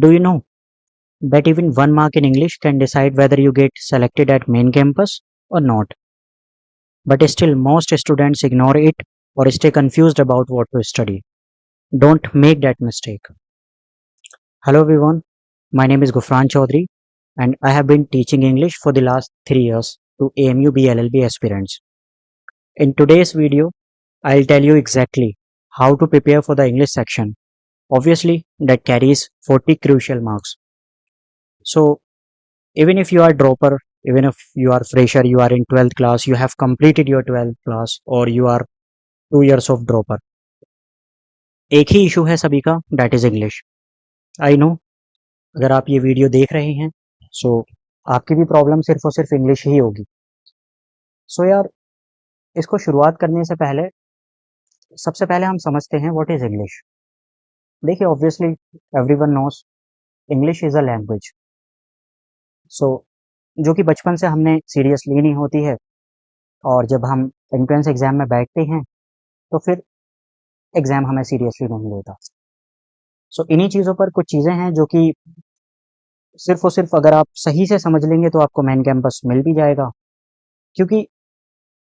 Do you know that even 1 mark in English can decide whether you get selected at main campus or not? But still, most students ignore it or stay confused about what to study. Don't make that mistake. Hello everyone, my name is Gufran Chaudhary and I have been teaching English for the last 3 years to AMU BLLB aspirants. In today's video, I'll tell you exactly how to prepare for the English section. Obviously, that carries 40 crucial marks. So, even if you are dropper, even if you are fresher, you are in 12th class, you have completed your 12th class or you are 2 years of dropper, एक ही issue है सभी का, that is English. I know, अगर आप ये video देख रहे हैं सो आपकी भी प्रॉब्लम सिर्फ और सिर्फ इंग्लिश ही होगी. सो यार, इसको शुरुआत करने से पहले सबसे पहले हम समझते हैं व्हाट इज इंग्लिश. देखिए, obviously everyone knows English is a language. So जो कि बचपन से हमने सीरियस ली नहीं होती है, और जब हम एंट्रेंस एग्जाम में बैठते हैं तो फिर एग्जाम हमें सीरियसली नहीं लेता. सो इन्हीं चीज़ों पर कुछ चीज़ें हैं जो कि सिर्फ और सिर्फ अगर आप सही से समझ लेंगे तो आपको मेन कैंपस मिल भी जाएगा, क्योंकि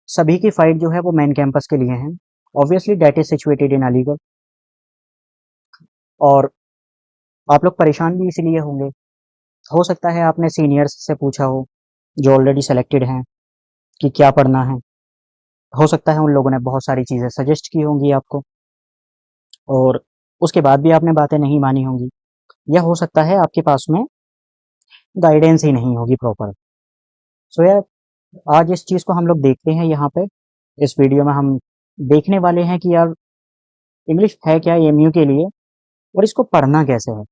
सभी की फाइट जो है वो मेन कैंपस के लिए है. Obviously that is situated in Aligarh, और आप लोग परेशान भी इसीलिए होंगे. हो सकता है आपने सीनियर्स से पूछा हो जो ऑलरेडी सेलेक्टेड हैं कि क्या पढ़ना है. हो सकता है उन लोगों ने बहुत सारी चीज़ें सजेस्ट की होंगी आपको, और उसके बाद भी आपने बातें नहीं मानी होंगी, या हो सकता है आपके पास में गाइडेंस ही नहीं होगी प्रॉपर. सो यार, आज इस चीज़ को हम लोग देखते हैं. यहाँ पे इस वीडियो में हम देखने वाले हैं कि यार इंग्लिश है क्या एमयू के लिए, और इसको पढ़ना कैसे है.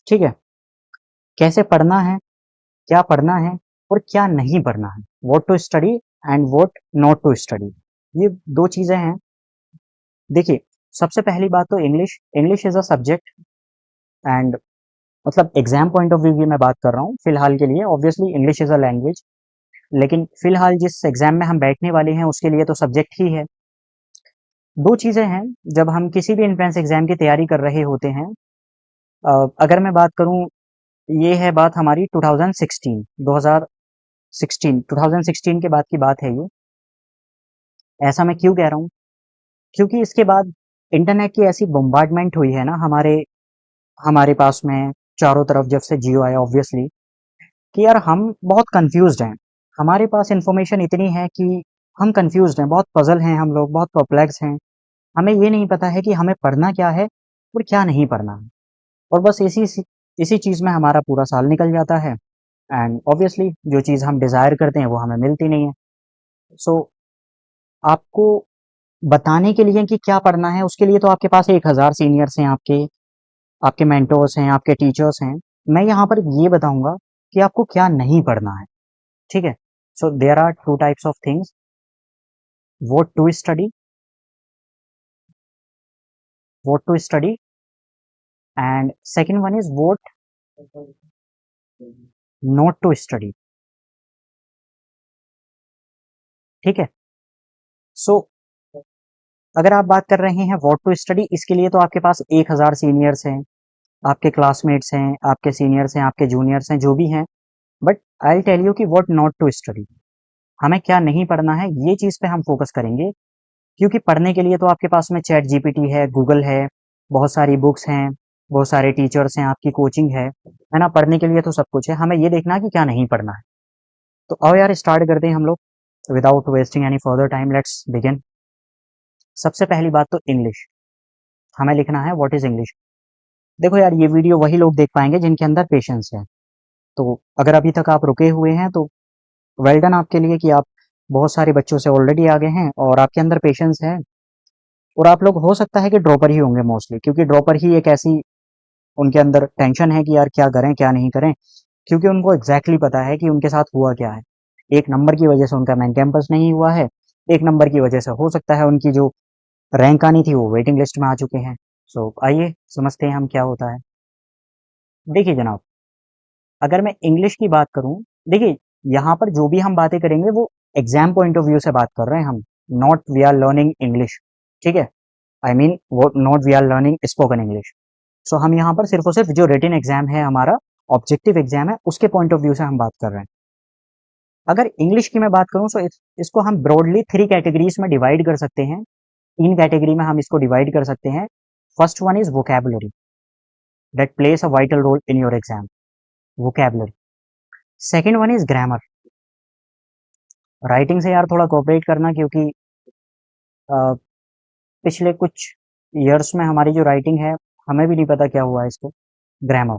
ठीक है, कैसे पढ़ना है, क्या पढ़ना है और क्या नहीं पढ़ना है. What to study and what not to study, ये दो चीज़ें हैं. देखिए, सबसे पहली बात तो English is a subject, and मतलब एग्जाम पॉइंट ऑफ व्यू की मैं बात कर रहा हूँ फिलहाल के लिए. Obviously English is a language, लेकिन फिलहाल जिस एग्जाम में हम बैठने वाले हैं उसके लिए तो सब्जेक्ट ही है. दो चीज़ें हैं जब हम किसी भी एंट्रेंस एग्जाम की तैयारी कर रहे होते हैं. अगर मैं बात करूँ, ये है बात हमारी 2016 के बाद की बात है ये. ऐसा मैं क्यों कह रहा हूँ, क्योंकि इसके बाद इंटरनेट की ऐसी बम्बार्डमेंट हुई है ना हमारे हमारे पास में चारों तरफ, जब से जियो आया ऑब्वियसली, कि यार हम बहुत कंफ्यूज्ड हैं. हमारे पास इंफॉर्मेशन इतनी है कि हम कंफ्यूज्ड हैं, बहुत पजल हैं हम लोग, बहुत परप्लेक्स हैं. हमें ये नहीं पता है कि हमें पढ़ना क्या है और क्या नहीं पढ़ना है, और बस इसी चीज़ में हमारा पूरा साल निकल जाता है. एंड ऑब्वियसली जो चीज़ हम डिज़ायर करते हैं वो हमें मिलती नहीं है. सो आपको बताने के लिए कि क्या पढ़ना है, उसके लिए तो आपके पास 1000 सीनियर्स हैं, आपके आपके मेंटोर्स हैं, आपके टीचर्स हैं. मैं यहाँ पर ये बताऊंगा कि आपको क्या नहीं पढ़ना है. ठीक है. So there are two types of things, what to study, and second one is what not to study. ठीक है. सो अगर आप बात कर रहे हैं व्हाट टू स्टडी, इसके लिए तो आपके पास 1000 सीनियर्स हैं, आपके क्लासमेट्स हैं, आपके सीनियर्स हैं, आपके जूनियर्स हैं, जो भी हैं. But I will tell you कि व्हाट नॉट टू स्टडी, हमें क्या नहीं पढ़ना है, ये चीज़ पे हम फोकस करेंगे. क्योंकि पढ़ने के लिए तो आपके पास में चैट जीपीटी है, गूगल है, बहुत सारी बुक्स हैं, बहुत सारे टीचर्स हैं, आपकी कोचिंग है ना. पढ़ने के लिए तो सब कुछ है, हमें ये देखना है कि क्या नहीं पढ़ना है. तो आओ यार, स्टार्ट करते हैं हम लोग without wasting any further time. Let's begin. सबसे पहली बात तो इंग्लिश, हमें लिखना है व्हाट इज इंग्लिश. देखो यार, ये वीडियो वही लोग देख पाएंगे जिनके अंदर पेशेंस है. तो अगर अभी तक आप रुके हुए हैं तो वेल डन आपके लिए, कि आप बहुत सारे बच्चों से ऑलरेडी आगे हैं और आपके अंदर पेशेंस है. और आप लोग हो सकता है कि ड्रॉपर ही होंगे मोस्टली, क्योंकि ड्रॉपर ही एक ऐसी, उनके अंदर टेंशन है कि यार क्या करें क्या नहीं करें, क्योंकि उनको एग्जैक्टली पता है कि उनके साथ हुआ क्या है. एक नंबर की वजह से उनका मेन कैंपस नहीं हुआ है, एक नंबर की वजह से हो सकता है उनकी जो रैंक आनी थी वो वेटिंग लिस्ट में आ चुके हैं. सो आइए समझते हैं हम क्या होता है. देखिए जनाब, अगर मैं इंग्लिश की बात करूं, देखिए यहाँ पर जो भी हम बातें करेंगे वो एग्जाम पॉइंट ऑफ व्यू से बात कर रहे हैं हम. Not we are learning English. ठीक है, आई मीन वो not we are learning spoken English. So हम यहाँ पर सिर्फ और सिर्फ जो रिटन एग्जाम है हमारा, ऑब्जेक्टिव एग्जाम है, उसके पॉइंट ऑफ व्यू से हम बात कर रहे हैं। अगर इंग्लिश की मैं बात करूँ तो इसको हम ब्रॉडली 3 कैटेगरीज में डिवाइड कर सकते हैं। 3 कैटेगरी में हम इसको डिवाइड कर सकते हैं। First one is vocabulary, that plays a vital role in your exam, vocabulary. Second one is grammar, writing से यार थोड़ा कोऑपरेट करना, क्योंकि पिछले कुछ ईयर्स में हमारी जो राइटिंग है, हमें भी नहीं पता क्या हुआ है इसको। Grammar.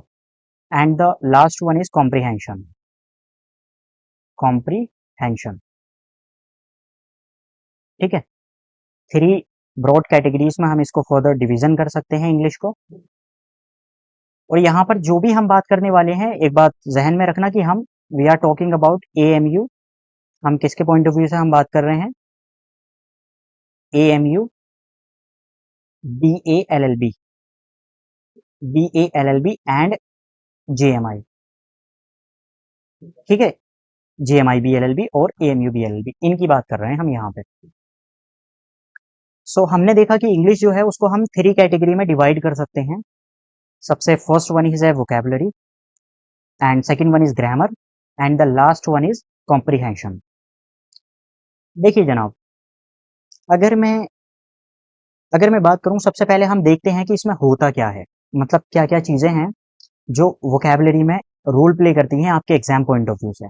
And the last one is comprehension, comprehension. ठीक है, 3 ब्रॉड कैटेगरीज में हम इसको फर्दर डिवीजन कर सकते हैं इंग्लिश को। और यहाँ पर जो भी हम बात करने वाले हैं, एक बात जहन में रखना कि हम we are talking about AMU। हम किसके पॉइंट ऑफ व्यू से हम बात कर रहे हैं? AMU, BALLB, BALLB and JMI। ठीक है, JMI BLLB और AMU BLLB, इनकी बात कर रहे हैं हम यहाँ पे। सो हमने देखा कि इंग्लिश जो है उसको हम 3 कैटेगरी में डिवाइड कर सकते हैं। सबसे फर्स्ट वन इज है vocabulary, and second one is grammar, and the last one is comprehension. देखिए जनाब, अगर मैं बात करूं, सबसे पहले हम देखते हैं कि इसमें होता क्या है, मतलब क्या क्या चीजें हैं जो वोकैबुलरी में रोल प्ले करती हैं आपके एग्जाम पॉइंट ऑफ व्यू से।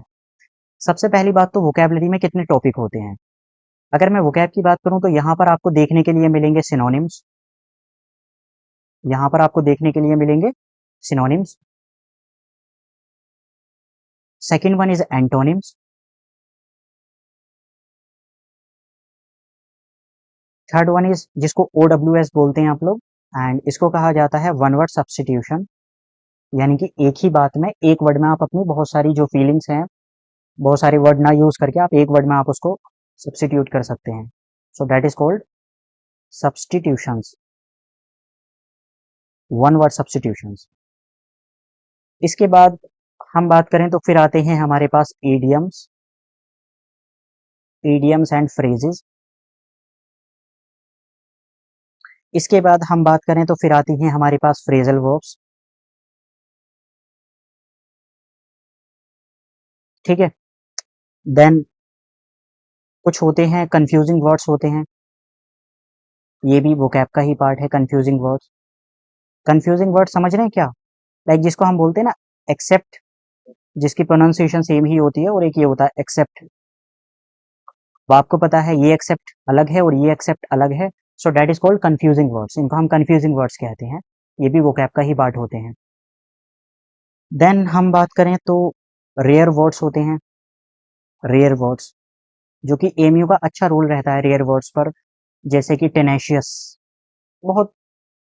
सबसे पहली बात तो वोकैबुलरी में कितने टॉपिक होते हैं। अगर मैं वोकैब की बात करूं तो यहाँ पर आपको देखने के लिए मिलेंगे सिनोनिम्स, यहाँ पर आपको देखने के लिए मिलेंगे synonyms. Second one is antonyms. Third one is जिसको OWS बोलते हैं आप लोग, एंड इसको कहा जाता है वन वर्ड सब्सटीट्यूशन, यानी कि एक ही बात में, एक वर्ड में आप अपनी बहुत सारी जो फीलिंग्स हैं, बहुत सारे वर्ड ना यूज करके आप एक वर्ड में आप उसको सब्सटीट्यूट कर सकते हैं। So that is called substitutions, one word substitutions. इसके बाद हम बात करें तो फिर आते हैं हमारे पास इडियम्स, इडियम्स एंड फ्रेजेस। इसके बाद हम बात करें तो फिर आती हैं हमारे पास फ्रेजल वर्ब्स। ठीक है, देन कुछ होते हैं कंफ्यूजिंग वर्ड्स होते हैं, ये भी वोकैब का ही पार्ट है, कंफ्यूजिंग वर्ड्स। कंफ्यूजिंग वर्ड समझ रहे हैं क्या? लाइक जिसको हम बोलते हैं ना एक्सेप्ट, जिसकी प्रोनाउंसिएशन सेम ही होती है, और एक ये होता है एक्सेप्ट। वो आपको पता है ये एक्सेप्ट अलग है और ये एक्सेप्ट अलग है। So that is called confusing words, इनको हम कंफ्यूजिंग वर्ड्स कहते हैं, ये भी वोकैब का ही पार्ट होते हैं। देन हम बात करें तो रेयर वर्ड्स होते हैं, रेयर वर्ड्स, जो कि एमयू का अच्छा रोल रहता है रेयर वर्ड्स पर, जैसे कि टेनेशियस, बहुत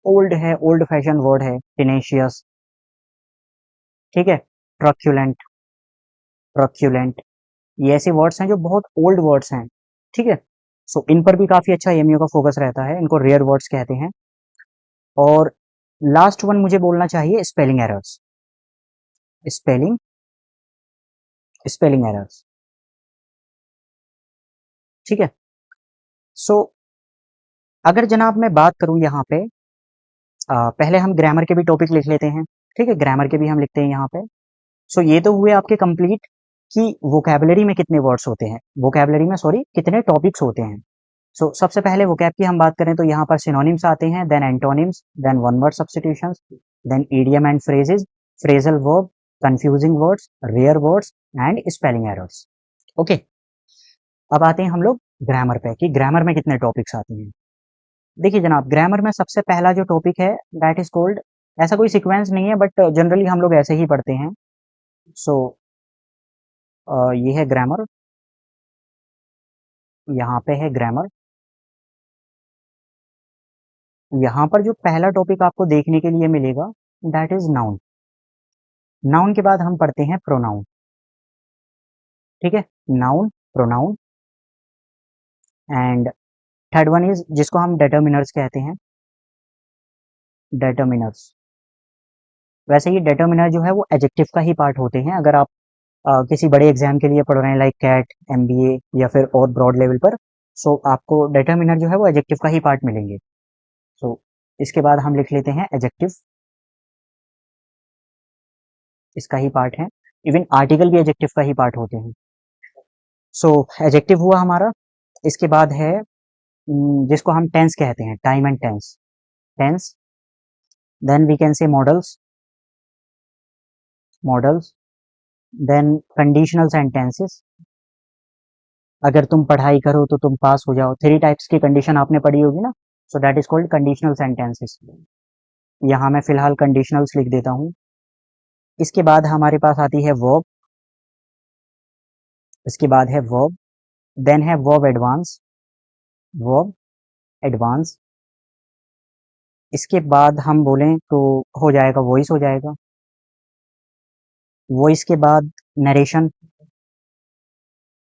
ओल्ड है, ओल्ड फैशन वर्ड है टेनेशियस। ठीक है, ट्रक्यूलेंट, ट्रक्यूलेंट, ये ऐसे वर्ड्स हैं जो बहुत ओल्ड वर्ड्स हैं। ठीक है, सो इन पर भी काफी अच्छा एमयू का फोकस रहता है, इनको रेयर वर्ड्स कहते हैं। और लास्ट वन मुझे बोलना चाहिए spelling errors, spelling, spelling errors. ठीक है, सो अगर जनाब मैं बात करूं यहाँ पे, पहले हम ग्रामर के भी टॉपिक लिख लेते हैं। ठीक है, ग्रामर के भी हम लिखते हैं यहाँ पे। सो ये तो हुए आपके कंप्लीट कि वोकैबुलरी में कितने वर्ड्स होते हैं, वोकैबुलरी में सॉरी कितने टॉपिक्स होते हैं। सो सबसे पहले वोकैब की हम बात करें तो यहाँ पर सिनोनिम्स आते हैं, then antonyms, then one word substitutions, then idiom and phrases, phrasal verb, confusing words, rare words and spelling errors. Okay, अब आते हैं हम लोग ग्रामर पे कि ग्रामर में कितने टॉपिक्स आते हैं। देखिए जनाब, ग्रामर में सबसे पहला जो टॉपिक है दैट इज कॉल्ड, ऐसा कोई सीक्वेंस नहीं है बट जनरली हम लोग ऐसे ही पढ़ते हैं। सो ये है ग्रामर, यहाँ पे है ग्रामर। यहाँ पर जो पहला टॉपिक आपको देखने के लिए मिलेगा दैट इज नाउन। नाउन के बाद हम पढ़ते हैं प्रोनाउन। ठीक है, noun, pronoun, and third one is जिसको हम डेटर्मिनर्स कहते हैं, डेटर्मिनर्स। वैसे ये डेटर्मिनर जो है वो एडजेक्टिव का ही पार्ट होते हैं। अगर आप किसी बड़े एग्जाम के लिए पढ़ रहे हैं लाइक कैट, MBA या फिर और ब्रॉड लेवल पर, सो आपको डेटर्मिनर जो है वो एडजेक्टिव का ही पार्ट मिलेंगे। सो इसके बाद हम लिख लेते हैं एडजेक्टिव। इसका ही पार्ट है। इवन आर्टिकल भी एडजेक्टिव का ही पार्ट होते हैं। सो एडजेक्टिव हुआ हमारा। इसके बाद है जिसको हम टेंस कहते हैं, time and tense. Tense, then we can say modals, modals, then conditional sentences. अगर तुम पढ़ाई करो तो तुम पास हो जाओ, 3 टाइप्स की कंडीशन आपने पढ़ी होगी ना, so that is called conditional sentences. यहाँ मैं फिलहाल कंडीशनल्स लिख देता हूँ। इसके बाद हमारे पास आती है वर्ब, इसके बाद है वर्ब, देन है वर्ब एडवांस, वर्ब एडवांस। इसके बाद हम बोलें तो हो जाएगा वॉइस, हो जाएगा वॉइस। के बाद नरेशन,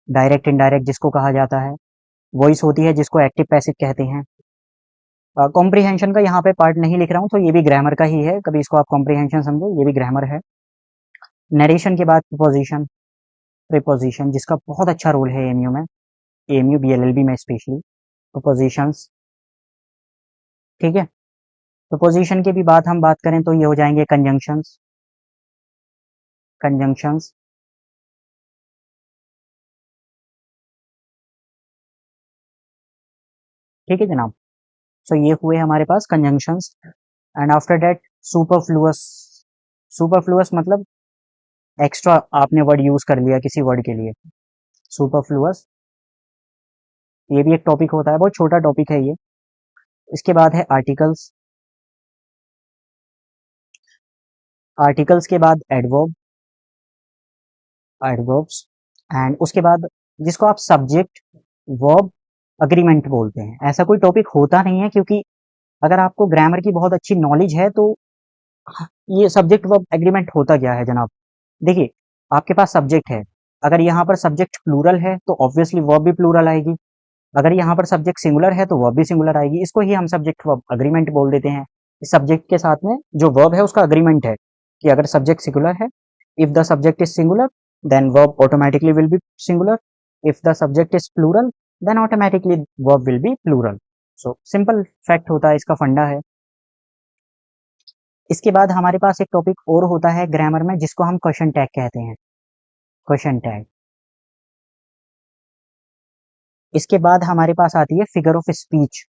डायरेक्ट इनडायरेक्ट जिसको कहा जाता है। वॉइस होती है जिसको एक्टिव पैसिव कहते हैं। कॉम्प्रीहेंशन का यहाँ पे पार्ट नहीं लिख रहा हूँ, तो ये भी ग्रामर का ही है, कभी इसको आप कॉम्प्रीहेंशन समझो, ये भी ग्रामर है। नरेशन के बाद प्रीपोजिशन, प्रीपोजिशन जिसका बहुत अच्छा रोल है एएमयू में, एएमयू बीएलएलबी में स्पेशली। प्रीपोजिशंस, ठीक है। प्रीपोजिशन की भी बात हम बात करें तो ये हो जाएंगे कंजंक्शंस, कंजंक्शंस। ठीक है जनाब। सो ये हुए हमारे पास conjunctions. And after that superfluous. Superfluous मतलब एक्स्ट्रा आपने वर्ड यूज कर लिया किसी वर्ड के लिए, सुपरफ्लुअस। ये भी एक टॉपिक होता है, बहुत छोटा टॉपिक है ये। इसके बाद है आर्टिकल्स, आर्टिकल्स के बाद एडवर्ब, एडवर्ब्स। एंड उसके बाद जिसको आप सब्जेक्ट वर्ब अग्रीमेंट बोलते हैं। ऐसा कोई टॉपिक होता नहीं है, क्योंकि अगर आपको ग्रामर की बहुत अच्छी नॉलेज है तो ये सब्जेक्ट वर्ब एग्रीमेंट होता क्या है जनाब। देखिए, आपके पास सब्जेक्ट है, अगर यहाँ पर सब्जेक्ट प्लूरल है तो ऑब्वियसली वर्ब भी प्लूरल आएगी। अगर यहाँ पर सब्जेक्ट सिंगुलर है तो वर्ब भी सिंगुलर आएगी। इसको ही हम सब्जेक्ट वर्ब अग्रीमेंट बोल देते हैं। इस सब्जेक्ट के साथ में जो वर्ब है उसका अग्रीमेंट है कि अगर सब्जेक्ट सिंगुलर है, if the subject is singular then verb automatically will be singular, if the subject is plural then automatically verb will be plural. So simple fact होता है, इसका फंडा है। इसके बाद हमारे पास एक टॉपिक और होता है ग्रामर में जिसको हम क्वेश्चन टैग कहते हैं, क्वेश्चन टैग। इसके बाद हमारे पास आती है फिगर ऑफ स्पीच।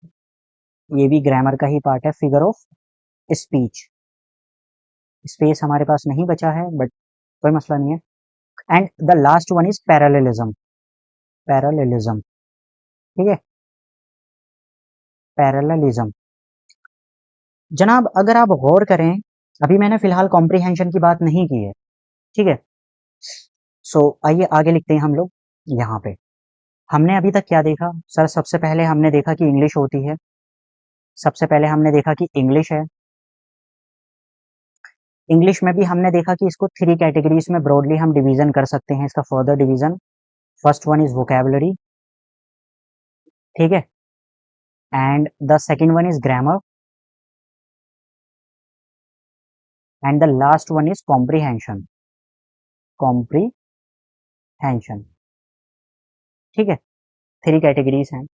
ये भी ग्रामर का ही पार्ट है, फिगर ऑफ स्पीच। स्पेस हमारे पास नहीं बचा है, बट कोई मसला नहीं है। And the last one is parallelism, parallelism. ठीक है, पैरेललिज्म। जनाब अगर आप गौर करें, अभी मैंने फिलहाल कॉम्प्रीहेंशन की बात नहीं की है, ठीक है। सो आइए आगे लिखते हैं हम लोग। यहाँ पे हमने अभी तक क्या देखा सर? सबसे पहले हमने देखा कि इंग्लिश होती है, सबसे पहले हमने देखा कि इंग्लिश है। इंग्लिश में भी हमने देखा कि इसको 3 कैटेगरीज में ब्रॉडली हम डिवीजन कर सकते हैं, इसका further division. First one is vocabulary, ठीक है, and the second one is grammar, and the last one is comprehension, comprehension. ठीक है, 3 कैटेगरीज हैं।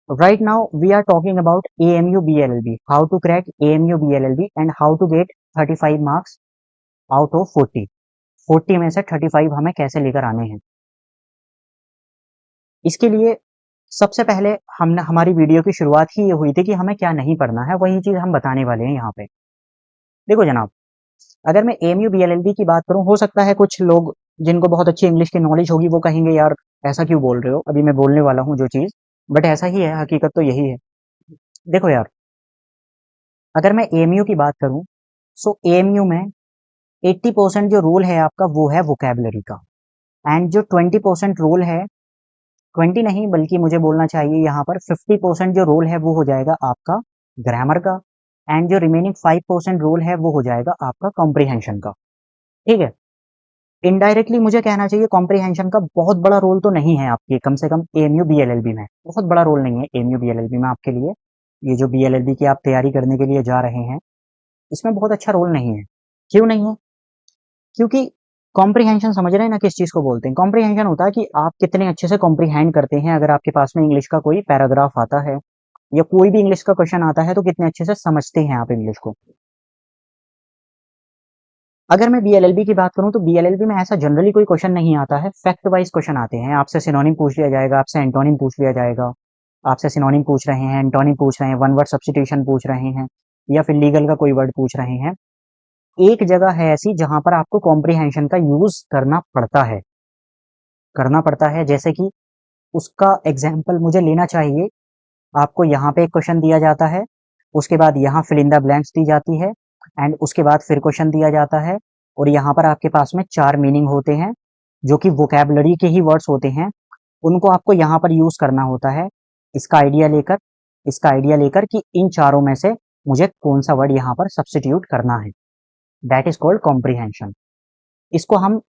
Right now we are talking about AMU BLLB, how to crack AMU BLLB and how to get 35 marks out of 40। 40 में से 35 हमें कैसे लेकर आने हैं। इसके लिए सबसे पहले हमने हमारी वीडियो की शुरुआत ही ये हुई थी कि हमें क्या नहीं पढ़ना है, वही चीज हम बताने वाले हैं यहाँ पे। देखो जनाब, अगर मैं AMU BLLB की बात करूं, हो सकता है कुछ लोग जिनको बहुत अच्छी इंग्लिश की नॉलेज होगी वो कहेंगे यार ऐसा क्यों बोल रहे हो, अभी मैं बोलने वाला हूँ जो चीज, बट ऐसा ही है, हकीकत तो यही है। देखो यार, अगर मैं एएमयू की बात करूं, सो एएमयू में 80% जो रोल है आपका वो है वोकैबुलरी का, एंड जो 20% रोल है, 20 नहीं बल्कि मुझे बोलना चाहिए यहाँ पर 50% जो रोल है वो हो जाएगा आपका ग्रामर का, एंड जो रिमेनिंग 5% रोल है वो हो जाएगा आपका कॉम्प्रीहेंशन का। ठीक है, इनडायरेक्टली मुझे कहना चाहिए कॉम्प्रीहेंशन का बहुत बड़ा रोल तो नहीं है आपके, कम से कम एएमयू बीएलएलबी में बहुत बड़ा रोल नहीं है एएमयू बीएलएलबी में आपके लिए। ये जो बीएलएलबी की आप तैयारी करने के लिए जा रहे हैं, इसमें बहुत अच्छा रोल नहीं है। क्यों नहीं है? क्योंकि कॉम्प्रीहेंशन समझ रहे हैं ना किस चीज को बोलते हैं। कॉम्प्रीहेंशन होता है कि आप कितने अच्छे से कॉम्प्रीहेंड करते हैं, अगर आपके पास में इंग्लिश का कोई पैराग्राफ आता है या कोई भी इंग्लिश का क्वेश्चन आता है तो कितने अच्छे से समझते हैं आप इंग्लिश को। अगर मैं बीएलएलबी की बात करूं तो बीएलएलबी में ऐसा जनरली कोई क्वेश्चन नहीं आता है, फैक्ट वाइज क्वेश्चन आते हैं। आपसे सिनोनिम पूछ लिया जाएगा, आपसे एंटोनिम पूछ लिया जाएगा, आपसे सिनोनिम पूछ रहे हैं, एंटोनिम पूछ रहे हैं, वन वर्ड सब्स्टिट्यूशन पूछ रहे हैं, या फिर लीगल का कोई वर्ड पूछ रहे हैं। एक जगह है ऐसी जहां पर आपको कॉम्प्रिहेंशन का यूज करना पड़ता है, जैसे कि उसका एग्जाम्पल मुझे लेना चाहिए। आपको यहाँ पे एक क्वेश्चन दिया जाता है, उसके बाद यहाँ फिल इन द ब्लैंक्स दी जाती है, एंड उसके बाद फिर क्वेश्चन दिया जाता है, और यहाँ पर आपके पास में 4 मीनिंग होते हैं जो कि वोकैबुलरी के ही वर्ड्स होते हैं। उनको आपको यहाँ पर यूज करना होता है, इसका आइडिया लेकर इसका आइडिया लेकर कि इन चारों में से मुझे कौन सा वर्ड यहाँ पर सब्स्टिट्यूट करना है। That is called comprehension. इसको हम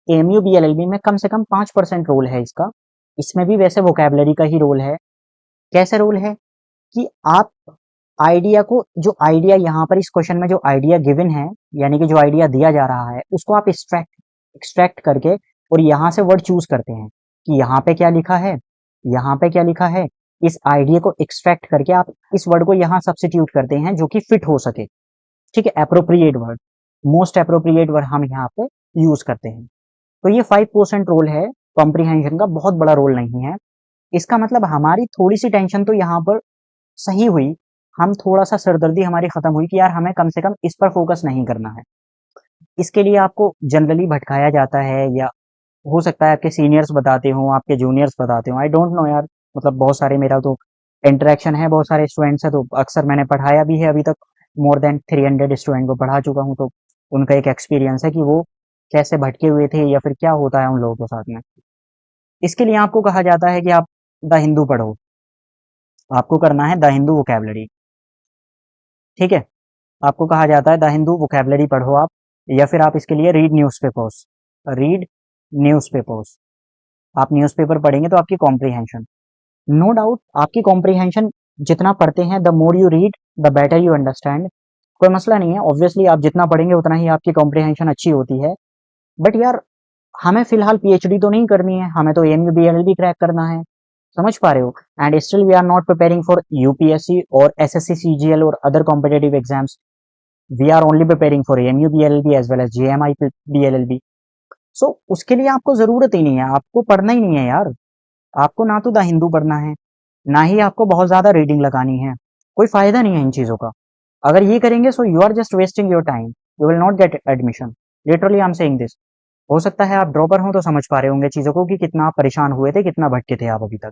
एमयू बीएलएलबी में कम से कम 5% रोल है इसका। इसमें भी वैसे वोकैबुलरी का ही रोल है। कैसे रोल है कि आप आइडिया को, जो आइडिया यहाँ पर इस क्वेश्चन में जो आइडिया गिवन है, यानी कि जो आइडिया दिया जा रहा है, उसको आप एक्सट्रैक्ट करके और यहाँ से वर्ड चूज करते हैं कि यहाँ पे क्या लिखा है, यहाँ पे क्या लिखा है। इस आइडिया को एक्सट्रैक्ट करके आप इस वर्ड को यहाँ सब्स्टिट्यूट करते हैं जो कि फिट हो सके। ठीक है, appropriate word, most appropriate word हम यहाँ पे यूज करते हैं। तो ये 5% रोल है कॉम्प्रिहेंशन का, बहुत बड़ा रोल नहीं है। इसका मतलब हमारी थोड़ी सी टेंशन तो यहाँ पर सही हुई, हम थोड़ा सा सरदर्दी हमारी खत्म हुई कि यार हमें कम से कम इस पर फोकस नहीं करना है। इसके लिए आपको जनरली भटकाया जाता है, या हो सकता है आपके सीनियर्स बताते हो, आपके जूनियर्स बताते हो, आई डोंट नो यार। मतलब बहुत सारे मेरा तो इंटरेक्शन है, बहुत सारे स्टूडेंट्स है, तो अक्सर मैंने पढ़ाया भी है अभी तक। मोर देन 300 स्टूडेंट को पढ़ा चुका हूँ, तो उनका एक एक्सपीरियंस है कि वो कैसे भटके हुए थे या फिर क्या होता है उन लोगों के साथ में। इसके लिए आपको कहा जाता है कि आप द हिंदू पढ़ो, आपको करना है द हिंदू वोकैबुलरी। ठीक है, आपको कहा जाता है द हिंदू वोकैबुलरी पढ़ो आप, या फिर आप इसके लिए रीड न्यूज़पेपर्स। आप न्यूज़पेपर पढ़ेंगे तो आपकी कॉम्प्रिहेंशन, नो डाउट आपकी कॉम्प्रिहेंशन जितना पढ़ते हैं, the more you read the better you understand. कोई मसला नहीं है, ऑब्वियसली आप जितना पढ़ेंगे उतना ही आपकी कॉम्प्रिहेंशन अच्छी होती है। बट यार हमें फिलहाल पीएचडी तो नहीं करनी है, हमें तो एमयू बीएलएलबी क्रैक करना है। समझ पा रहे हो? And still we are not preparing for UPSC और एसएससी सीजीएल और other competitive exams. We are only preparing for MU BLLB as well as JMI BLLB. So उसके लिए आपको जरूरत ही नहीं है, आपको पढ़ना ही नहीं है यार। आपको ना तो द हिंदू पढ़ना है, ना ही आपको बहुत ज्यादा रीडिंग लगानी है। कोई फायदा नहीं है इन चीजों का। अगर ये करेंगे so you are just wasting your time, you will not get admission. Literally I am saying this. हो सकता है आप ड्रॉपर हो तो समझ पा रहे होंगे चीजों को कि कितना आप परेशान हुए थे, कितना भटके थे आप अभी तक।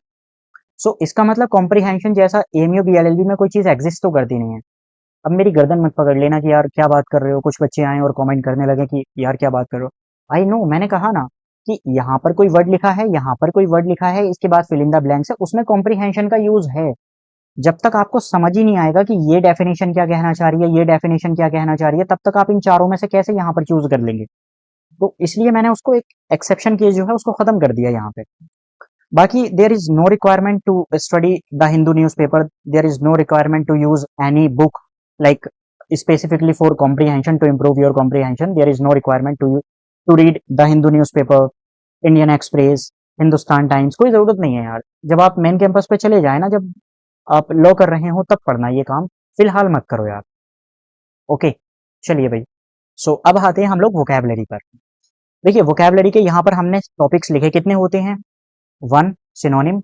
सो इसका मतलब कॉम्प्रिहेंशन जैसा एमयू बीएलएलबी में कोई चीज एग्जिस्ट तो करती नहीं है। अब मेरी गर्दन मत पकड़ लेना कि यार क्या बात कर रहे हो, कुछ बच्चे आए और कमेंट करने लगे कि यार क्या बात कर रहे हो। आई नो, मैंने कहा ना कि यहाँ पर कोई वर्ड लिखा है, यहाँ पर कोई वर्ड लिखा है, इसके बाद फिल इन द ब्लैंक्स है, उसमें कॉम्प्रिहेंशन का यूज है। जब तक आपको समझ ही नहीं आएगा कि ये डेफिनेशन क्या कहना चाह रही है, ये डेफिनेशन क्या कहना चाह रही है, तब तक आप इन चारों में से कैसे यहाँ पर चूज कर लेंगे। तो इसलिए मैंने उसको एक एक्सेप्शन केस जो है उसको खत्म कर दिया यहाँ पे। बाकी there is no requirement to study the Hindu newspaper, there is no requirement to use any book like specifically for comprehension, to improve your comprehension there is no requirement to read the Hindu newspaper, Indian Express, Hindustan times. कोई जरूरत नहीं है यार। जब आप main campus पे चले जाए ना, जब आप लॉ कर रहे हो तब पढ़ना ये काम, फिलहाल मत करो यार। ओके, चलिए भाई। सो अब आते हैं हम लोग वोकैबुलरी पर। देखिए वोकैबुलरी के यहाँ पर हमने टॉपिक्स लिखे, कितने होते हैं? 1 synonym,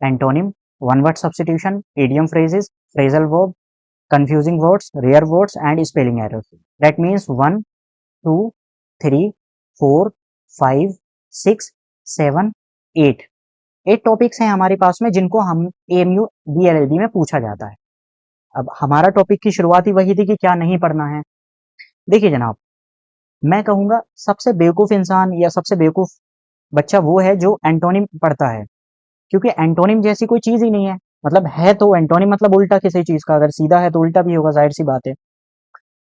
antonym, one word substitution, idiom phrases, phrasal verb, confusing words, rare words and spelling errors. That means 1, 2, 3, 4, 5, 6, 7, 8। 8 topics हैं हमारे पास में जिनको हम एएमयू बीएलएलबी में पूछा जाता है। अब हमारा टॉपिक की शुरुआत ही वही थी कि क्या नहीं पढ़ना है। देखिए जनाब, मैं कहूंगा सबसे बेवकूफ इंसान या सबसे बेवकूफ बच्चा वो है जो एंटोनिम पढ़ता है, क्योंकि एंटोनिम जैसी कोई चीज ही नहीं है। मतलब है तो एंटोनिम मतलब उल्टा किसी चीज का, अगर सीधा है तो उल्टा भी होगा, जाहिर सी बात है।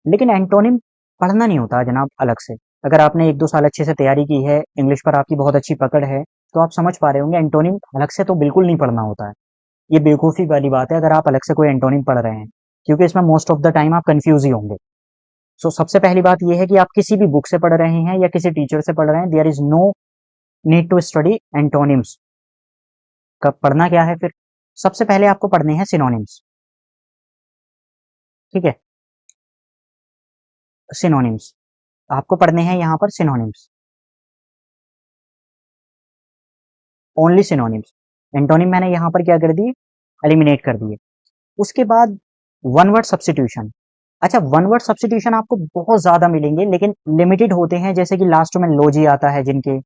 लेकिन एंटोनिम पढ़ना नहीं होता जनाब अलग से। अगर आपने 1-2 साल अच्छे से तैयारी की है, इंग्लिश पर आपकी बहुत अच्छी पकड़ है, तो आप समझ पा रहे होंगे एंटोनिम अलग से तो बिल्कुल नहीं पढ़ना होता है। ये बेवकूफ़ी वाली बात है अगर आप अलग से कोई एंटोनिम पढ़ रहे हैं, क्योंकि इसमें मोस्ट ऑफ द टाइम आप कंफ्यूज ही होंगे। सो सबसे पहली बात यह है कि आप किसी भी बुक से पढ़ रहे हैं या किसी टीचर से पढ़ रहे हैं, there is no need to study antonyms. कब पढ़ना क्या है फिर? सबसे पहले आपको पढ़ने हैं सिनोनिम्स। ठीक है, सिनोनिम्स। आपको पढ़ने हैं यहाँ पर सिनोनिम्स, ओनली सिनोनिम्स। एंटोनिम मैंने यहाँ पर क्या कर दिए, एलिमिनेट कर दिए। उसके बाद वन वर्ड सब्स्टिट्यूशन। अच्छा, वन वर्ड सब्स्टिट्यूशन आपको बहुत ज्यादा मिलेंगे, लेकिन लिमिटेड होते हैं, जैसे कि लास्ट में लोजी आता है जिनके,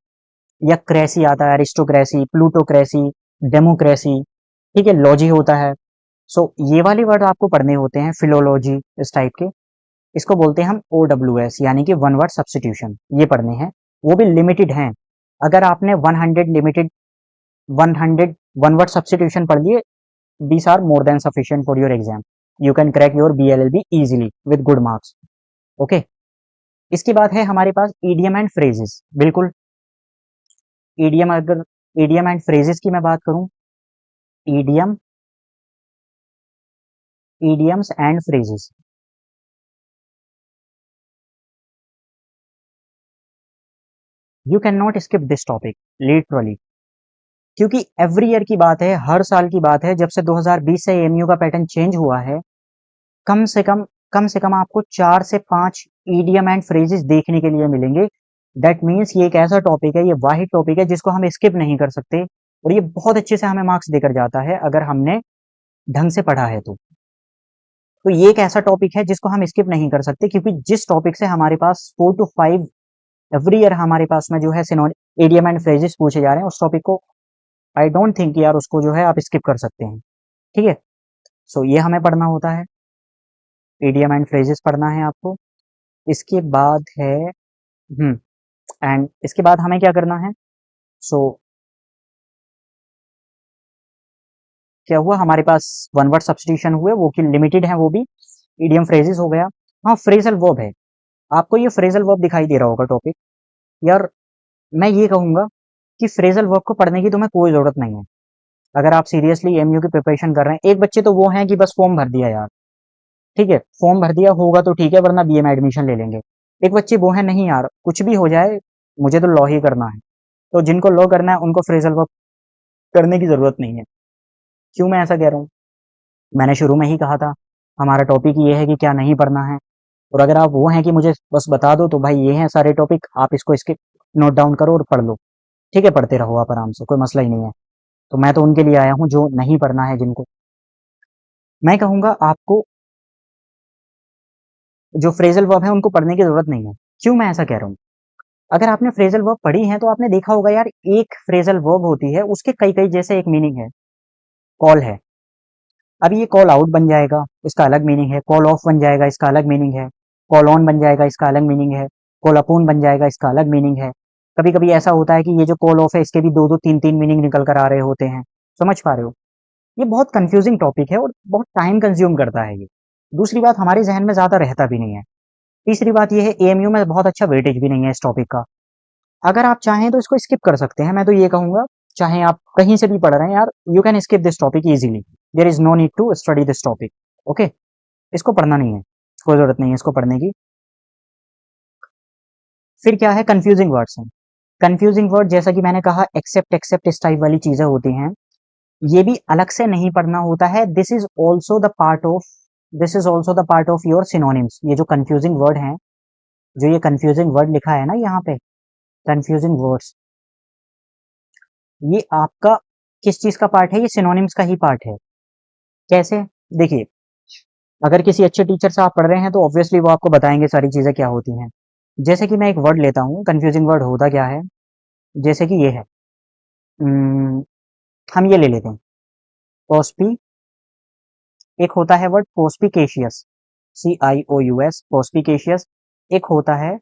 या क्रेसी आता है, अरिस्टोक्रेसी, प्लूटोक्रेसी, डेमोक्रेसी, ठीक है, लॉजी होता है। सो ये वाले वर्ड आपको पढ़ने होते हैं, फिलोलॉजी इस टाइप के। इसको बोलते हैं हम OWS, यानी कि वन वर्ड सब्स्टिट्यूशन, ये पढ़ने हैं। वो भी लिमिटेड हैं। अगर आपने 100 लिमिटेड 100 वन वर्ड सब्स्टिट्यूशन पढ़ लिए, these are more than sufficient for your exam. You can crack your BLLB easily with good marks. Okay. इसके बाद है हमारे पास इडियम एंड फ्रेजेस। बिल्कुल, इडियम, अगर इडियम एंड फ्रेजेस की मैं बात करूं, idiom, idioms and phrases, you can not skip this topic literally, क्योंकि एवरी ईयर की बात है, हर साल की बात है, जब से 2020 से एएमयू का पैटर्न चेंज हुआ है, कम से कम आपको 4 से 5 इडियम एंड फ्रेजेस देखने के लिए मिलेंगे। दैट मीन्स ये एक ऐसा टॉपिक है, ये वाहिद टॉपिक है जिसको हम स्किप नहीं कर सकते, और ये बहुत अच्छे से हमें मार्क्स देकर जाता है अगर हमने ढंग से पढ़ा है तो ये एक ऐसा टॉपिक है जिसको हम स्किप नहीं कर सकते, क्योंकि जिस टॉपिक से हमारे पास 4 to 5 एवरी ईयर हमारे पास में जो है इडियम एंड फ्रेजेस पूछे जा रहे हैं, उस टॉपिक को आई डोंट थिंक यार उसको जो है आप स्किप कर सकते हैं। ठीक है, सो ये हमें पढ़ना होता है, इडियम एंड फ्रेजेस पढ़ना है आपको। इसके बाद है एंड इसके बाद हमें क्या करना है, सो क्या हुआ, हमारे पास वन वर्ड सब्स्टिट्यूशन हुए, वो कि लिमिटेड है, वो भी इडियम फ्रेजेस हो गया। हाँ, फ्रेजल वर्ब है, आपको ये फ्रेजल वर्ब दिखाई दे रहा होगा टॉपिक। यार मैं ये कहूंगा कि फ्रेजल वर्ब को पढ़ने की तुम्हें कोई जरूरत नहीं है, अगर आप सीरियसली एमयू की प्रिपरेशन कर रहे हैं। एक बच्चे तो वो हैं कि बस फॉर्म भर दिया यार, ठीक है, फॉर्म भर दिया होगा तो ठीक है, वरना बीए में एडमिशन ले लेंगे। एक बच्चे वो है, नहीं यार कुछ भी हो जाए, मुझे तो लॉ ही करना है। तो जिनको लॉ करना है उनको फ्रेजल वर्ब करने की जरूरत नहीं है। क्यों मैं ऐसा कह रहा हूँ, मैंने शुरू में ही कहा था हमारा टॉपिक ये है कि क्या नहीं पढ़ना है, और अगर आप वो हैं कि मुझे बस बता दो तो भाई ये हैं सारे टॉपिक, आप इसको इसके नोट डाउन करो और पढ़ लो, ठीक है, पढ़ते रहो आप आराम से, कोई मसला ही नहीं है। तो मैं तो उनके लिए आया हूँ जो नहीं पढ़ना है, जिनको मैं कहूंगा आपको जो फ्रेजल वर्ब है उनको पढ़ने की जरूरत नहीं है। क्यों मैं ऐसा कह रहा हूँ, अगर आपने फ्रेजल वर्ब पढ़ी है तो आपने देखा होगा यार, एक फ्रेजल वर्ब होती है उसके कई कई, जैसे एक मीनिंग है, कॉल है, अब ये कॉल आउट बन जाएगा, इसका अलग मीनिंग है, कॉल ऑफ बन जाएगा, इसका अलग मीनिंग है, कॉल ऑन बन जाएगा, इसका अलग मीनिंग है, कॉल अपोन बन जाएगा, इसका अलग मीनिंग है। कभी कभी ऐसा होता है कि ये जो कॉल ऑफ है इसके भी दो दो तीन तीन मीनिंग निकल कर आ रहे होते हैं, समझ पा रहे हो। ये बहुत कंफ्यूजिंग टॉपिक है और बहुत टाइम कंज्यूम करता है ये। दूसरी बात, हमारे जहन में ज्यादा रहता भी नहीं है। तीसरी बात ये है, एएमयू में बहुत अच्छा वेटेज भी नहीं है इस टॉपिक का। अगर आप चाहें तो इसको स्किप कर सकते हैं, मैं तो ये कहूंगा, चाहे आप कहीं से भी पढ़ रहे हैं यार, you can skip this topic easily, there is no need to study this topic. Okay, इसको पढ़ना नहीं है, कोई जरूरत नहीं है इसको पढ़ने की। फिर क्या है, कंफ्यूजिंग वर्ड्स हैं। कंफ्यूजिंग वर्ड, जैसा कि मैंने कहा, एक्सेप्ट एक्सेप्ट इस टाइप वाली चीजें होती हैं, ये भी अलग से नहीं पढ़ना होता है। This is also the part of your synonyms. ये जो कंफ्यूजिंग वर्ड है, जो ये कंफ्यूजिंग वर्ड लिखा है ना यहाँ पे, कंफ्यूजिंग वर्ड्स, ये आपका किस चीज का पार्ट है, ये सिनोनिम्स का ही पार्ट है। कैसे, देखिए, अगर किसी अच्छे टीचर से आप पढ़ रहे हैं तो ऑब्वियसली वो आपको बताएंगे सारी चीजें क्या होती हैं। जैसे कि मैं एक वर्ड लेता हूँ, कंफ्यूजिंग वर्ड होता क्या है, जैसे कि ये है, उम्म, हम ये ले लेते हैं, पोस्पी। एक होता है वर्ड पोस्पिकेशियस, CIOUS, पोस्पिकेशियस। एक होता है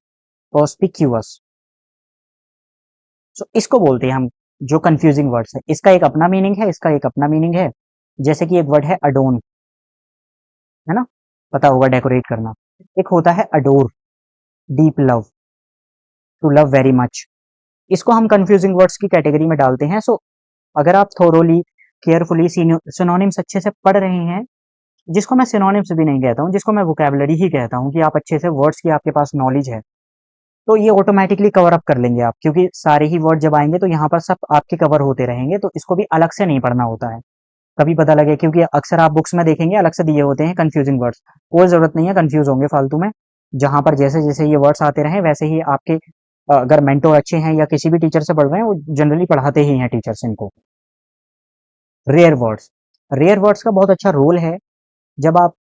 पोस्पिक्यूअस। सो इसको बोलते हैं हम, जो कंफ्यूजिंग वर्ड्स है, इसका एक अपना मीनिंग है, इसका एक अपना मीनिंग है। जैसे कि एक वर्ड है अडोन, है ना, पता होगा डेकोरेट करना। एक होता है adore, deep love, to love very much. इसको हम कंफ्यूजिंग वर्ड्स की कैटेगरी में डालते हैं। सो अगर आप थोरोली, केयरफुली सिनोनिम्स अच्छे से पढ़ रहे हैं, जिसको मैं सिनोनिम्स भी नहीं कहता हूँ, जिसको मैं वोकेबलरी ही कहता हूँ, कि आप अच्छे से वर्ड्स की आपके पास नॉलेज है, तो ये ऑटोमेटिकली कवर अप कर लेंगे आप, क्योंकि सारे ही वर्ड जब आएंगे तो यहाँ पर सब आपके कवर होते रहेंगे, तो इसको भी अलग से नहीं पढ़ना होता है। कभी पता लगे, क्योंकि अक्सर आप बुक्स में देखेंगे अलग से दिए होते हैं कंफ्यूजिंग वर्ड्स, कोई जरूरत नहीं है कंफ्यूज होंगे फालतू में। जहां पर जैसे जैसे ये वर्ड्स आते रहे वैसे ही आपके अगर मेंटोर अच्छे हैं या किसी भी टीचर से पढ़ रहे हैं, वो जनरली पढ़ाते ही हैं टीचर्स इनको। रेयर वर्ड्स, रेयर वर्ड्स का बहुत अच्छा रोल है। जब आप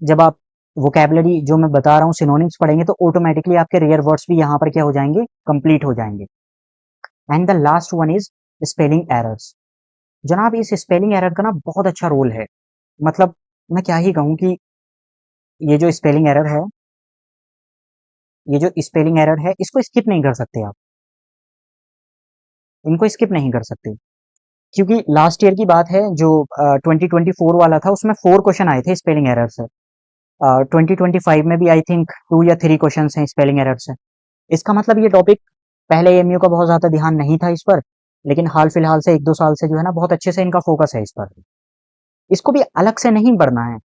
जब आप वोकेबलरी जो मैं बता रहा हूँ सिनोनिम्स पढ़ेंगे तो ऑटोमेटिकली आपके रेयर वर्ड्स भी यहाँ पर क्या हो जाएंगे, कंप्लीट हो जाएंगे। And the last one is spelling errors. जनाब इस स्पेलिंग एरर का ना बहुत अच्छा रोल है। मतलब मैं क्या ही कहूँ कि ये जो स्पेलिंग एरर है, ये जो स्पेलिंग एरर है इसको स्किप नहीं कर सकते आप, इनको स्किप नहीं कर सकते। क्योंकि लास्ट ईयर की बात है जो 2024 वाला था, उसमें 4 क्वेश्चन आए थे स्पेलिंग एरर से। 2025 में भी आई थिंक 2 या 3 क्वेश्चन हैं स्पेलिंग एरर से। इसका मतलब ये टॉपिक पहले एमयू का बहुत ज्यादा ध्यान नहीं था इस पर, लेकिन हाल फिलहाल से 1-2 साल से जो है ना बहुत अच्छे से इनका फोकस है इस पर। इसको भी अलग से नहीं पढ़ना है।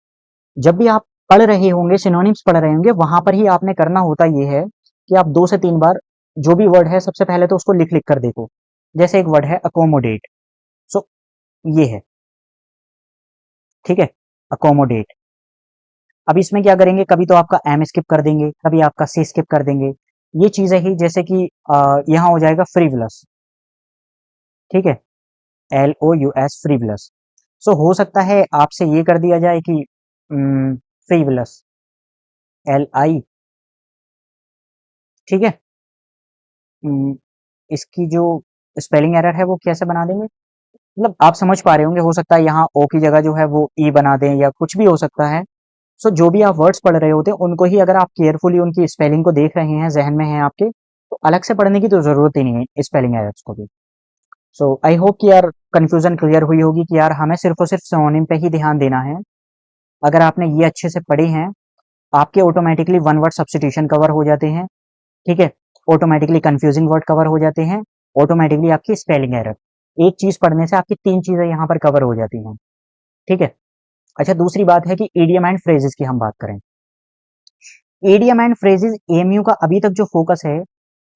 जब भी आप पढ़ रहे होंगे, सिनोनिम्स पढ़ रहे होंगे, वहां पर ही आपने करना होता ये है कि आप 2 से 3 बार जो भी वर्ड है सबसे पहले तो उसको लिख लिख कर देखो। जैसे एक वर्ड है अकोमोडेट, सो ये है, ठीक है, अकोमोडेट। अब इसमें क्या करेंगे, कभी तो आपका एम स्किप कर देंगे, कभी आपका सी स्किप कर देंगे। ये चीजें ही जैसे कि यहाँ हो जाएगा फ्रीवलस, ठीक है, LOUS फ्रीवलस। सो हो सकता है आपसे ये कर दिया जाए कि फ्रीवलस LI, ठीक है। उम, इसकी जो स्पेलिंग एरर है वो कैसे बना देंगे, मतलब आप समझ पा रहे होंगे। हो सकता है यहाँ ओ की जगह जो है वो ई बना दें या कुछ भी हो सकता है। सो जो भी आप वर्ड्स पढ़ रहे होते हैं उनको ही अगर आप केयरफुली उनकी स्पेलिंग को देख रहे हैं, जहन में है आपके, तो अलग से पढ़ने की तो जरूरत ही नहीं है स्पेलिंग एरर्स को भी। सो आई होप कि यार कंफ्यूजन क्लियर हुई होगी कि यार हमें सिर्फ और सिर्फ सिनोनिम पे ही ध्यान देना है। अगर आपने ये अच्छे से पढ़े हैं, आपके automatically one word substitution cover हो जाते हैं, ठीक है, ऑटोमेटिकली कंफ्यूजिंग वर्ड कवर हो जाते हैं, ऑटोमेटिकली आपकी स्पेलिंग एरर, एक चीज पढ़ने से आपकी 3 चीजें यहाँ पर कवर हो जाती हैं, ठीक है। अच्छा, दूसरी बात है कि ईडियम एंड फ्रेजेस की हम बात करें। ईडियम एंड फ्रेजेस एएमयू का अभी तक जो फोकस है,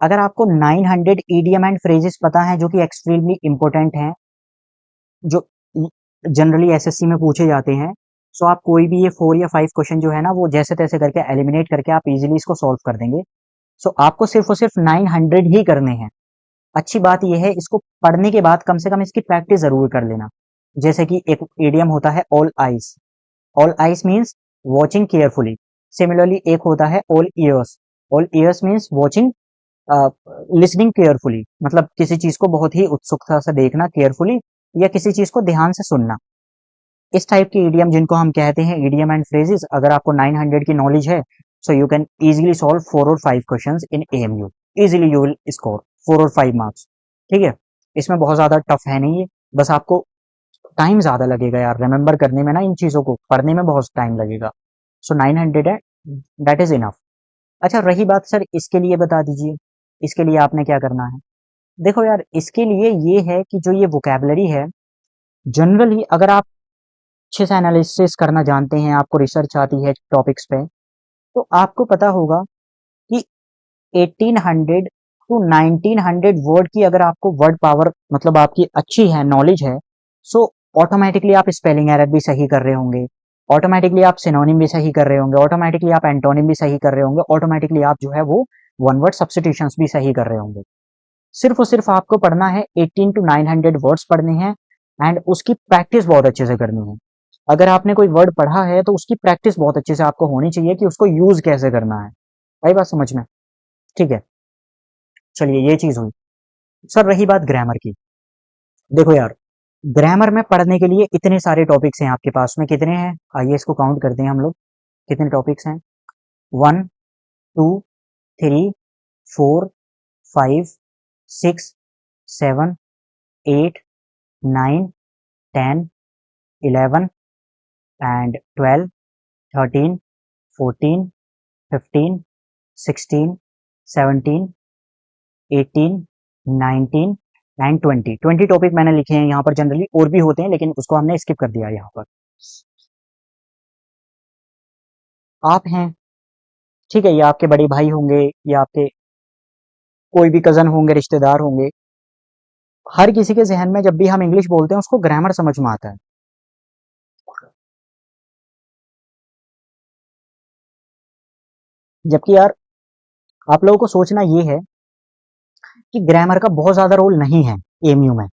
अगर आपको 900 ईडियम एंड फ्रेजेस पता है जो कि एक्सट्रीमली इंपॉर्टेंट हैं, जो जनरली एसएससी में पूछे जाते हैं, सो आप कोई भी ये 4 या 5 क्वेश्चन जो है ना वो जैसे तैसे करके एलिमिनेट करके आप इजीली इसको सॉल्व कर देंगे। सो आपको सिर्फ और सिर्फ 900 ही करने हैं। अच्छी बात यह है, इसको पढ़ने के बाद कम से कम इसकी प्रैक्टिस जरूर कर लेना। जैसे कि एक इडियम होता है all eyes, all eyes means watching carefully. Similarly एक होता है all years, all years means watching listening carefully, मतलब किसी चीज को बहुत ही उत्सुकता से देखना केयरफुली, या किसी चीज को ध्यान से सुनना। इस टाइप के इडियम जिनको हम कहते हैं इडियम एंड फ्रेजेस, अगर आपको 900 की नॉलेज है, so you can easily solve 4 और 5 questions in AMU. Easily you will score 4 और 5 मार्क्स, ठीक है। इसमें बहुत ज्यादा टफ है नहीं है, बस आपको टाइम ज्यादा लगेगा यार रिमेंबर करने में ना, इन चीजों को पढ़ने में बहुत टाइम लगेगा। सो 900 है, दैट इज इनफ। अच्छा, रही बात सर इसके लिए बता दीजिए, इसके लिए आपने क्या करना है। देखो यार, इसके लिए ये है कि जो ये वोकेबलरी है, जनरली अगर आप अच्छे से एनालिसिस करना जानते हैं, आपको रिसर्च आती है टॉपिक्स पे, तो आपको पता होगा कि 1800 टू 1900 वर्ड की अगर आपको वर्ड पावर मतलब आपकी अच्छी है, नॉलेज है, सो ऑटोमेटिकली आप स्पेलिंग एरर भी सही कर रहे होंगे, ऑटोमेटिकली आप सिनोनिम भी सही कर रहे होंगे, ऑटोमेटिकली आप एंटोनिम भी सही कर रहे होंगे, ऑटोमेटिकली आप जो है वो वन वर्ड सब्स्टिट्यूशंस भी सही कर रहे होंगे। सिर्फ और सिर्फ आपको पढ़ना है, 18 टू 900 वर्ड्स पढ़ने हैं, एंड उसकी प्रैक्टिस बहुत अच्छे से करनी है। अगर आपने कोई वर्ड पढ़ा है तो उसकी प्रैक्टिस बहुत अच्छे से आपको होनी चाहिए कि उसको यूज कैसे करना है। भाई बात समझ में, ठीक है। चलिए ये चीज हुई। सर रही बात ग्रामर की, देखो यार, ग्रामर में पढ़ने के लिए इतने सारे टॉपिक्स हैं आपके पास में, कितने हैं आइए इसको काउंट करते हैं हम लोग। कितने टॉपिक्स हैं, 1, 2, 3, 4, 5, 6, 7, 8, 9, 10, 11, 12, 13, 14, 15, 16, 17, 18, 19 एंड 20। 20 टॉपिक मैंने लिखे हैं यहाँ पर, जनरली और भी होते हैं लेकिन उसको हमने स्किप कर दिया यहाँ पर। आप हैं, ठीक है, ये आपके बड़े भाई होंगे या आपके कोई भी कजन होंगे, रिश्तेदार होंगे। हर किसी के जहन में जब भी हम इंग्लिश बोलते हैं उसको ग्रामर समझ में आता है। जबकि यार आप लोगों को सोचना ये है कि ग्रामर का बहुत ज्यादा रोल नहीं है एएमयू में,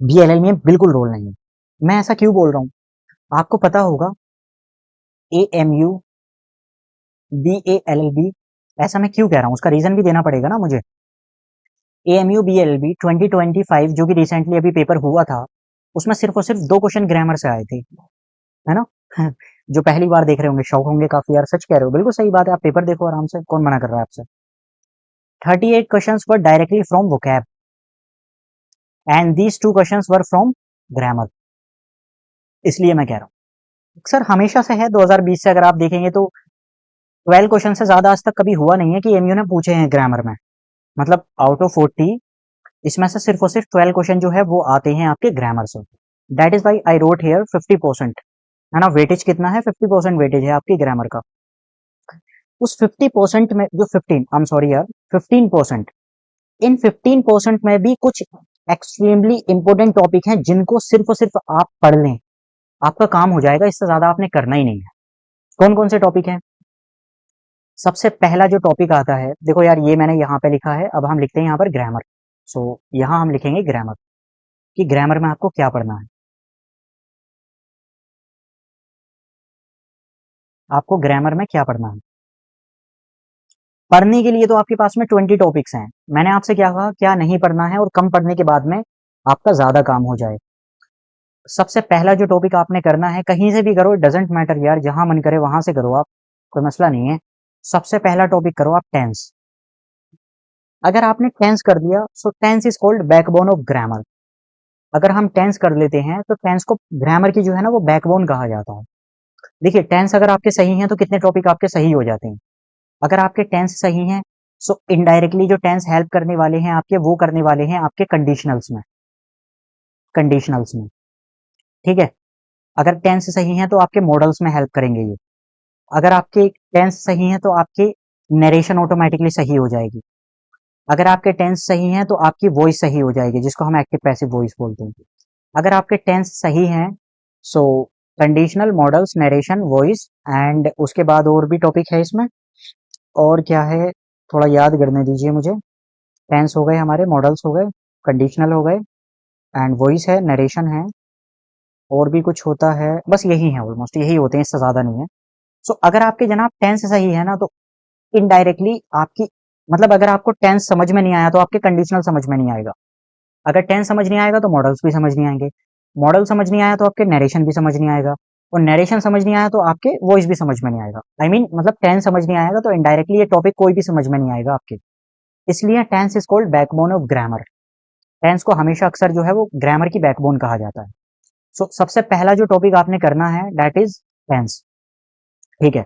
बीएलएल में बिल्कुल रोल नहीं है। मैं ऐसा क्यों बोल रहा हूँ, आपको पता होगा एएमयू बीएएलएलबी, ऐसा मैं क्यों कह रहा हूँ, उसका रीजन भी देना पड़ेगा ना मुझे। एएमयू बीएलएलबी 2025 जो कि रिसेंटली अभी पेपर हुआ था, उसमें सिर्फ और सिर्फ 2 क्वेश्चन ग्रामर से आए थे, है ना। जो पहली बार देख रहे होंगे शौक होंगे काफी, यार सच कह रहे हो, बिल्कुल सही बात है, आप पेपर देखो आराम से, कौन मना कर रहा है आपसे। 38 questions were directly from vocab and these 2 questions were from grammar. इसलिए मैं कह रहा हूँ सर हमेशा से है, 2020 से अगर आप देखेंगे तो 12 क्वेश्चन से ज्यादा आज तक कभी हुआ नहीं है कि एमयू ने पूछे हैं ग्रामर में। मतलब आउट ऑफ 40 इसमें से सिर्फ और सिर्फ 12 क्वेश्चन जो है वो आते हैं आपके ग्रामर से। That is why I wrote here 50%, है ना। वेटेज कितना है, 50% वेटेज है आपकी ग्रामर का। उस 50% में जो 15, आई एम सॉरी यार 15%, इन 15% में भी कुछ एक्सट्रीमली इंपॉर्टेंट टॉपिक हैं जिनको सिर्फ और सिर्फ आप पढ़ लें, आपका काम हो जाएगा, इससे ज्यादा आपने करना ही नहीं है। कौन कौन से टॉपिक हैं? सबसे पहला जो टॉपिक आता है, देखो यार ये मैंने यहाँ पे लिखा है, अब हम लिखते हैं यहाँ पर ग्रामर। सो यहाँ हम लिखेंगे ग्रामर, कि ग्रामर में आपको क्या पढ़ना है। आपको ग्रामर में क्या पढ़ना है? पढ़ने के लिए तो आपके पास में 20 टॉपिक्स हैं। मैंने आपसे क्या कहा, क्या नहीं पढ़ना है, और कम पढ़ने के बाद में आपका ज्यादा काम हो जाए। सबसे पहला जो टॉपिक आपने करना है, कहीं से भी करो, डजेंट मैटर यार, जहां मन करे वहां से करो आप, कोई मसला नहीं है। सबसे पहला टॉपिक करो आप टेंस। अगर आपने टेंस कर दिया, so tense is called backbone of grammar. अगर हम टेंस कर लेते हैं तो टेंस को ग्रामर की जो है ना वो बैकबोन कहा जाता है। देखिए टेंस अगर आपके सही हैं तो कितने टॉपिक आपके सही हो जाते हैं। अगर आपके टेंस सही हैं, सो इनडायरेक्टली जो टेंस हेल्प करने वाले हैं आपके, वो करने वाले हैं आपके कंडीशनल्स में, कंडीशनल्स में, ठीक है। अगर टेंस सही है तो आपके मॉडल्स में हेल्प करेंगे ये। अगर आपके टेंस सही है तो आपके नरेशन ऑटोमेटिकली सही हो जाएगी। अगर आपके टेंस सही हैं तो आपकी वॉइस सही हो जाएगी, जिसको हम एक्टिव पैसिव वॉइस बोलते हैं। अगर आपके टेंस सही हैं, so conditional, modals, narration, voice, and उसके बाद और भी टॉपिक है इसमें। और क्या है, थोड़ा याद करने दीजिए मुझे। टेंस हो गए हमारे, मॉडल्स हो गए, कंडीशनल हो गए, एंड वॉइस है, नरेशन है, और भी कुछ होता है, बस यही है, ऑलमोस्ट यही होते हैं, इससे ज्यादा नहीं है। सो अगर आपके जनाब टेंस सही है ना, तो इनडायरेक्टली आपकी, मतलब अगर आपको टेंस समझ में नहीं आया तो आपके कंडीशनल समझ में नहीं आएगा। अगर टेंस समझ नहीं आएगा तो मॉडल्स भी समझ नहीं आएंगे। मॉडल समझ नहीं आया तो आपके नरेशन भी समझ नहीं आएगा। और नरेशन समझ नहीं आया तो आपके वॉइस भी समझ में नहीं आएगा। आई मीन मतलब टेंस समझ नहीं आएगा तो इनडायरेक्टली ये टॉपिक कोई भी समझ में नहीं आएगा आपके। इसलिए tense is called backbone of grammar. Tense को हमेशा अक्सर जो है वो ग्रामर की बैकबोन कहा जाता है। सो सबसे पहला जो टॉपिक आपने करना है दैट इज टेंस, ठीक है।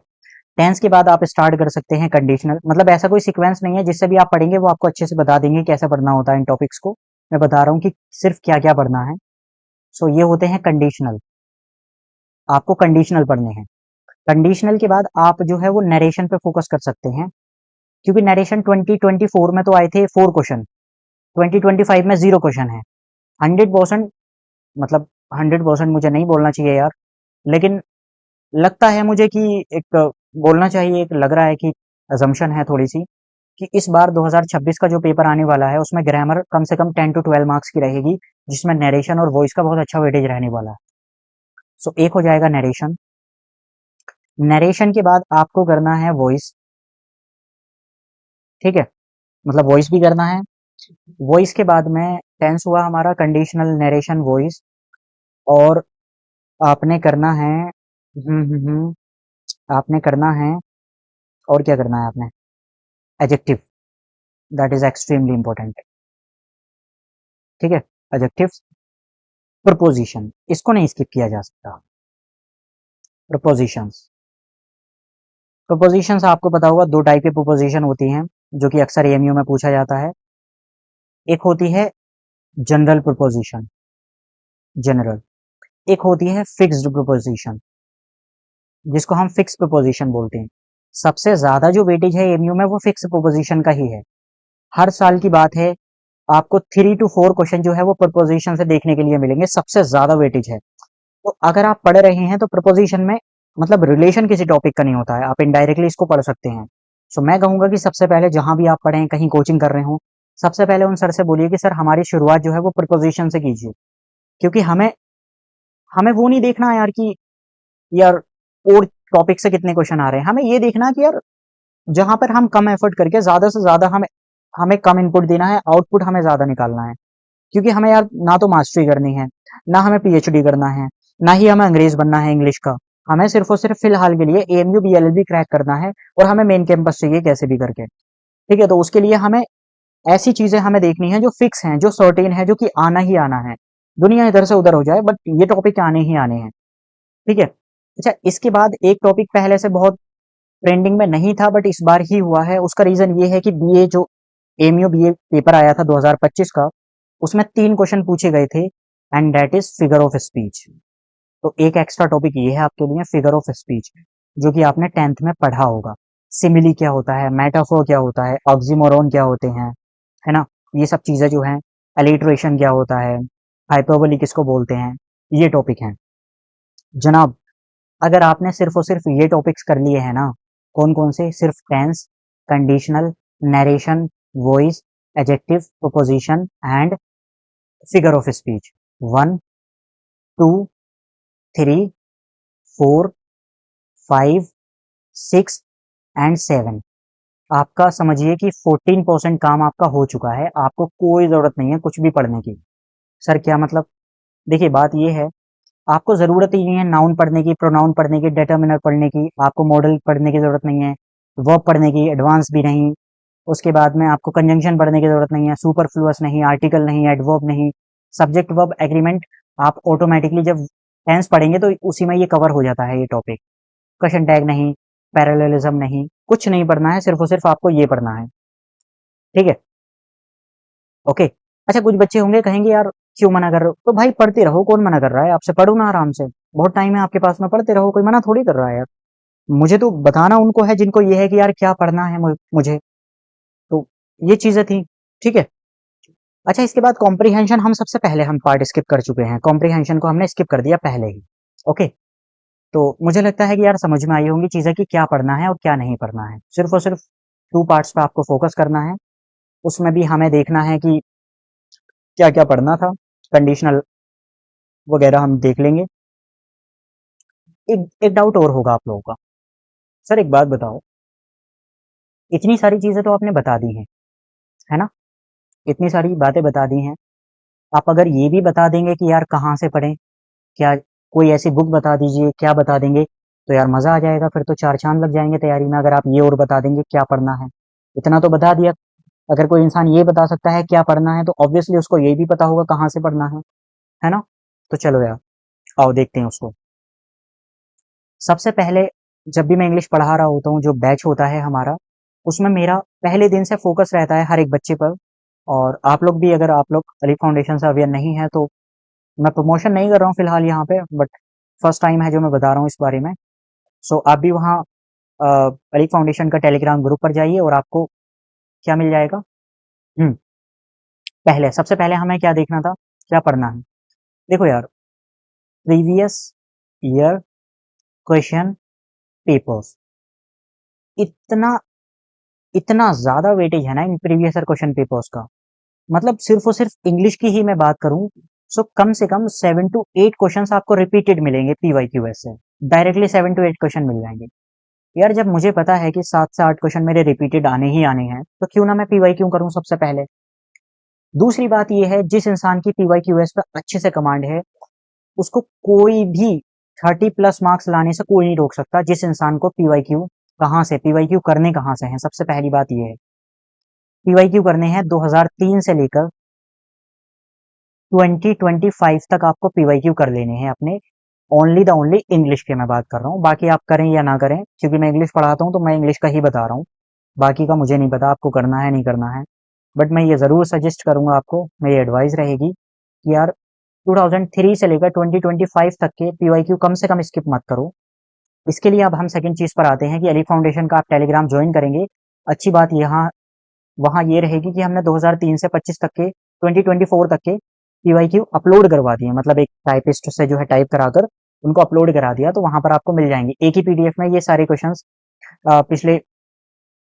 टेंस के बाद आप स्टार्ट कर सकते हैं कंडीशनल। मतलब ऐसा कोई सीक्वेंस नहीं है, जिससे भी आप पढ़ेंगे वो आपको अच्छे से बता देंगे कैसे पढ़ना होता है इन टॉपिक्स को। मैं बता रहा हूँ कि सिर्फ क्या क्या पढ़ना है। सो ये होते हैं कंडीशनल, आपको कंडीशनल पढ़ने हैं। कंडीशनल के बाद आप जो है वो नरेशन पे फोकस कर सकते हैं, क्योंकि नरेशन 2024 में तो आए थे 4 क्वेश्चन, 2025 में 0 क्वेश्चन है। 100%, मतलब 100% मुझे नहीं बोलना चाहिए यार, लेकिन लगता है मुझे कि एक बोलना चाहिए, एक लग रहा है कि अजम्पशन है थोड़ी सी, कि इस बार 2026 का जो पेपर आने वाला है उसमें ग्रामर कम से कम 10 to 12 मार्क्स की रहेगी, जिसमें नरेशन और वॉइस का बहुत अच्छा वेटेज रहने वाला है। सो एक हो जाएगा नरेशन। नरेशन के बाद आपको करना है वॉइस, ठीक है, मतलब वॉइस भी करना है। वॉइस के बाद में टेंस हुआ हमारा, कंडीशनल, नरेशन, वॉइस, और आपने करना है आपने करना है, और क्या करना है आपने, adjective, that is extremely important, ठीक है। एडजेक्टिव, प्रपोजिशन, इसको नहीं स्किप किया जा सकता। प्रपोजिशंस, प्रपोजिशंस आपको पता होगा 2 टाइप की प्रपोजिशन होती हैं जो कि अक्सर एएमयू में पूछा जाता है। एक होती है जनरल प्रपोजिशन, जनरल। एक होती है फिक्स्ड प्रपोजिशन, जिसको हम फिक्स प्रपोजिशन बोलते हैं। सबसे ज्यादा जो वेटेज है एएमयू में वो फिक्स प्रपोजिशन का ही है। हर साल की बात है, आपको 3 to 4 क्वेश्चन जो है वो प्रपोजिशन से देखने के लिए मिलेंगे, सबसे ज्यादा वेटेज है। तो अगर आप पढ़ रहे हैं तो प्रपोजिशन में मतलब रिलेशन किसी टॉपिक का नहीं होता है, आप इनडायरेक्टली इसको पढ़ सकते हैं। सो मैं कहूंगा कि सबसे पहले जहां भी आप पढ़ें, कहीं कोचिंग कर रहे हो, सबसे पहले उन सर से बोलिए कि सर हमारी शुरुआत जो है वो प्रिपोजिशन से कीजिए, क्योंकि हमें हमें वो नहीं देखना यार कि यार और टॉपिक से कितने क्वेश्चन आ रहे हैं, हमें ये देखना कि यार जहां पर हम कम एफर्ट करके ज्यादा से ज्यादा हमें हमें कम इनपुट देना है, आउटपुट हमें ज्यादा निकालना है। क्योंकि हमें यार ना तो मास्टरी करनी है, ना हमें पीएचडी करना है, ना ही हमें अंग्रेज बनना है इंग्लिश का। हमें सिर्फ और सिर्फ फिलहाल के लिए एएमयू बीएलएलबी क्रैक करना है, और हमें मेन कैंपस चाहिए कैसे भी करके। ठीक है, तो उसके लिए हमें ऐसी चीजें हमें देखनी है जो फिक्स हैं, जो सर्टेन है, जो कि आना ही आना है। दुनिया इधर से उधर हो जाए, बट ये टॉपिक आने ही आने हैं। ठीक है। अच्छा, इसके बाद एक टॉपिक पहले से बहुत ट्रेंडिंग में नहीं था, बट इस बार ही हुआ है। उसका रीजन ये है कि बीए जो एमयू बीए पेपर आया था 2025 का, उसमें 3 क्वेश्चन पूछे गए थे, and that is figure of speech. तो एक एक्स्ट्रा टॉपिक ये है आपके लिए, फिगर ऑफ स्पीच, जो कि आपने 10th में पढ़ा होगा। सिमिली क्या होता है, मेटाफोर क्या होता है, ऑक्सीमोरोन क्या होते हैं, है ना? ये सब चीजें जो हैं, अलिटरेशन क्या होता है, हाइपरबोली किसको बोलते हैं, ये टॉपिक हैं जनाब। अगर आपने सिर्फ और सिर्फ ये टॉपिक्स कर लिए हैं ना, कौन कौन से, सिर्फ tense, conditional, narration, voice, adjective, preposition and figure of speech, 1, 2, 3, 4, 5, 6 and 7, आपका समझिए कि 14% काम आपका हो चुका है। आपको कोई जरूरत नहीं है कुछ भी पढ़ने की। सर क्या मतलब? देखिए बात ये है, आपको ज़रूरत ही नहीं है नाउन पढ़ने की, प्रोनाउन पढ़ने की, डिटर्मिनर पढ़ने की, आपको मॉडल पढ़ने की ज़रूरत नहीं है, वर्ब पढ़ने की, एडवांस भी नहीं। उसके बाद में आपको कंजंक्शन पढ़ने की ज़रूरत नहीं है, सुपरफ्लुअस नहीं, आर्टिकल नहीं, एडवर्ब नहीं, सब्जेक्ट वर्ब एग्रीमेंट। आप ऑटोमेटिकली जब टेंस पढ़ेंगे तो उसी में ये कवर हो जाता है ये टॉपिक। क्वेश्चन टैग नहीं, पैरेललिज्म नहीं, कुछ नहीं पढ़ना है, सिर्फ और सिर्फ आपको ये पढ़ना है। ठीक है, ओके। अच्छा, कुछ बच्चे होंगे कहेंगे यार क्यों मना कर रहे हो? तो भाई पढ़ते रहो, कौन मना कर रहा है आपसे? पढ़ो ना आराम से, बहुत टाइम है आपके पास में, पढ़ते रहो, कोई मना थोड़ी कर रहा है यार। मुझे तो बताना उनको है जिनको ये है कि यार क्या पढ़ना है मुझे। तो ये चीजें थी। ठीक है। अच्छा, इसके बाद कॉम्प्रीहेंशन, हम सबसे पहले हम पार्ट स्किप कर चुके हैं, कॉम्प्रीहेंशन को हमने स्किप कर दिया पहले ही। ओके। तो मुझे लगता है कि यार समझ में आई होंगी चीजें कि क्या पढ़ना है और क्या नहीं पढ़ना है। सिर्फ और सिर्फ 2 पार्ट्स पे आपको फोकस करना है। उसमें भी हमें देखना है कि क्या क्या पढ़ना था, कंडीशनल वगैरह हम देख लेंगे। एक एक डाउट और होगा आप लोगों का, सर एक बात बताओ, इतनी सारी चीजें तो आपने बता दी हैं, है ना? इतनी सारी बातें बता दी हैं। आप अगर ये भी बता देंगे कि यार कहाँ से पढ़ें, क्या कोई ऐसी बुक बता दीजिए, क्या बता देंगे, तो यार मजा आ जाएगा, फिर तो 4 चांद लग जाएंगे तैयारी में। अगर आप ये और बता देंगे क्या पढ़ना है, इतना तो बता दिया। अगर कोई इंसान ये बता सकता है क्या पढ़ना है, तो ऑब्वियसली उसको ये भी पता होगा कहाँ से पढ़ना है ना? तो चलो यार, आओ देखते हैं उसको। सबसे पहले, जब भी मैं इंग्लिश पढ़ा रहा होता हूँ, जो बैच होता है हमारा, उसमें मेरा पहले दिन से फोकस रहता है हर एक बच्चे पर। और आप लोग भी, अगर आप लोग अली फाउंडेशन से अवेयर नहीं है, तो मैं प्रमोशन नहीं कर रहा हूँ फिलहाल यहाँ पे, बट फर्स्ट टाइम है जो मैं बता रहा हूँ इस बारे में। सो आप भी वहाँ अली फाउंडेशन का टेलीग्राम ग्रुप पर जाइए, और आपको क्या मिल जाएगा। हम्म पहले, सबसे पहले हमें क्या देखना था, क्या पढ़ना है। देखो यार, प्रीवियस ईयर क्वेश्चन पेपर्स, इतना इतना ज्यादा वेटेज है ना in previous year question papers का। मतलब सिर्फ और सिर्फ इंग्लिश की ही मैं बात करूं, सो कम से कम 7 to 8 क्वेश्चन आपको रिपीटेड मिलेंगे पीवाईक्यू से। डायरेक्टली 7 to 8 क्वेश्चन मिल जाएंगे। यार जब मुझे पता है कि 7 से 8 क्वेश्चन मेरे रिपीटेड आने ही आने हैं, तो क्यों ना मैं पीवाईक्यू करूं सबसे पहले। दूसरी बात यह है, जिस इंसान की पीवाईक्यूएस पे अच्छे से कमांड है, उसको कोई भी 30+ मार्क्स लाने से कोई नहीं रोक सकता। जिस इंसान को पीवाईक्यू कहाँ से, पीवाईक्यू करने कहाँ से हैं, सबसे पहली बात यह है, पीवाईक्यू करने हैं 2003 से लेकर 2025 तक आपको पीवाईक्यू कर लेने हैं अपने। ओनली द ओनली इंग्लिश के मैं बात कर रहा हूँ, बाकी आप करें या ना करें, क्योंकि मैं इंग्लिश पढ़ाता हूँ तो मैं इंग्लिश का ही बता रहा हूँ। बाकी का मुझे नहीं पता आपको करना है नहीं करना है, बट मैं ये ज़रूर सजेस्ट करूंगा आपको, मेरी एडवाइस रहेगी कि यार 2003 से लेकर 2025 तक के पीवाईक्यू कम से कम स्किप मत करो। इसके लिए अब हम सेकंड चीज़ पर आते हैं कि अली फाउंडेशन का आप टेलीग्राम ज्वाइन करेंगे। अच्छी बात यहाँ वहाँ ये रहेगी कि हमने 2003 से 25 तक के, 2024 तक के पीवाईक्यू अपलोड करवा दिए, मतलब एक टाइपिस्ट से जो है टाइप कराकर उनको अपलोड करा दिया, तो वहां पर आपको मिल जाएंगे एक ही पीडीएफ में ये सारे क्वेश्चंस। पिछले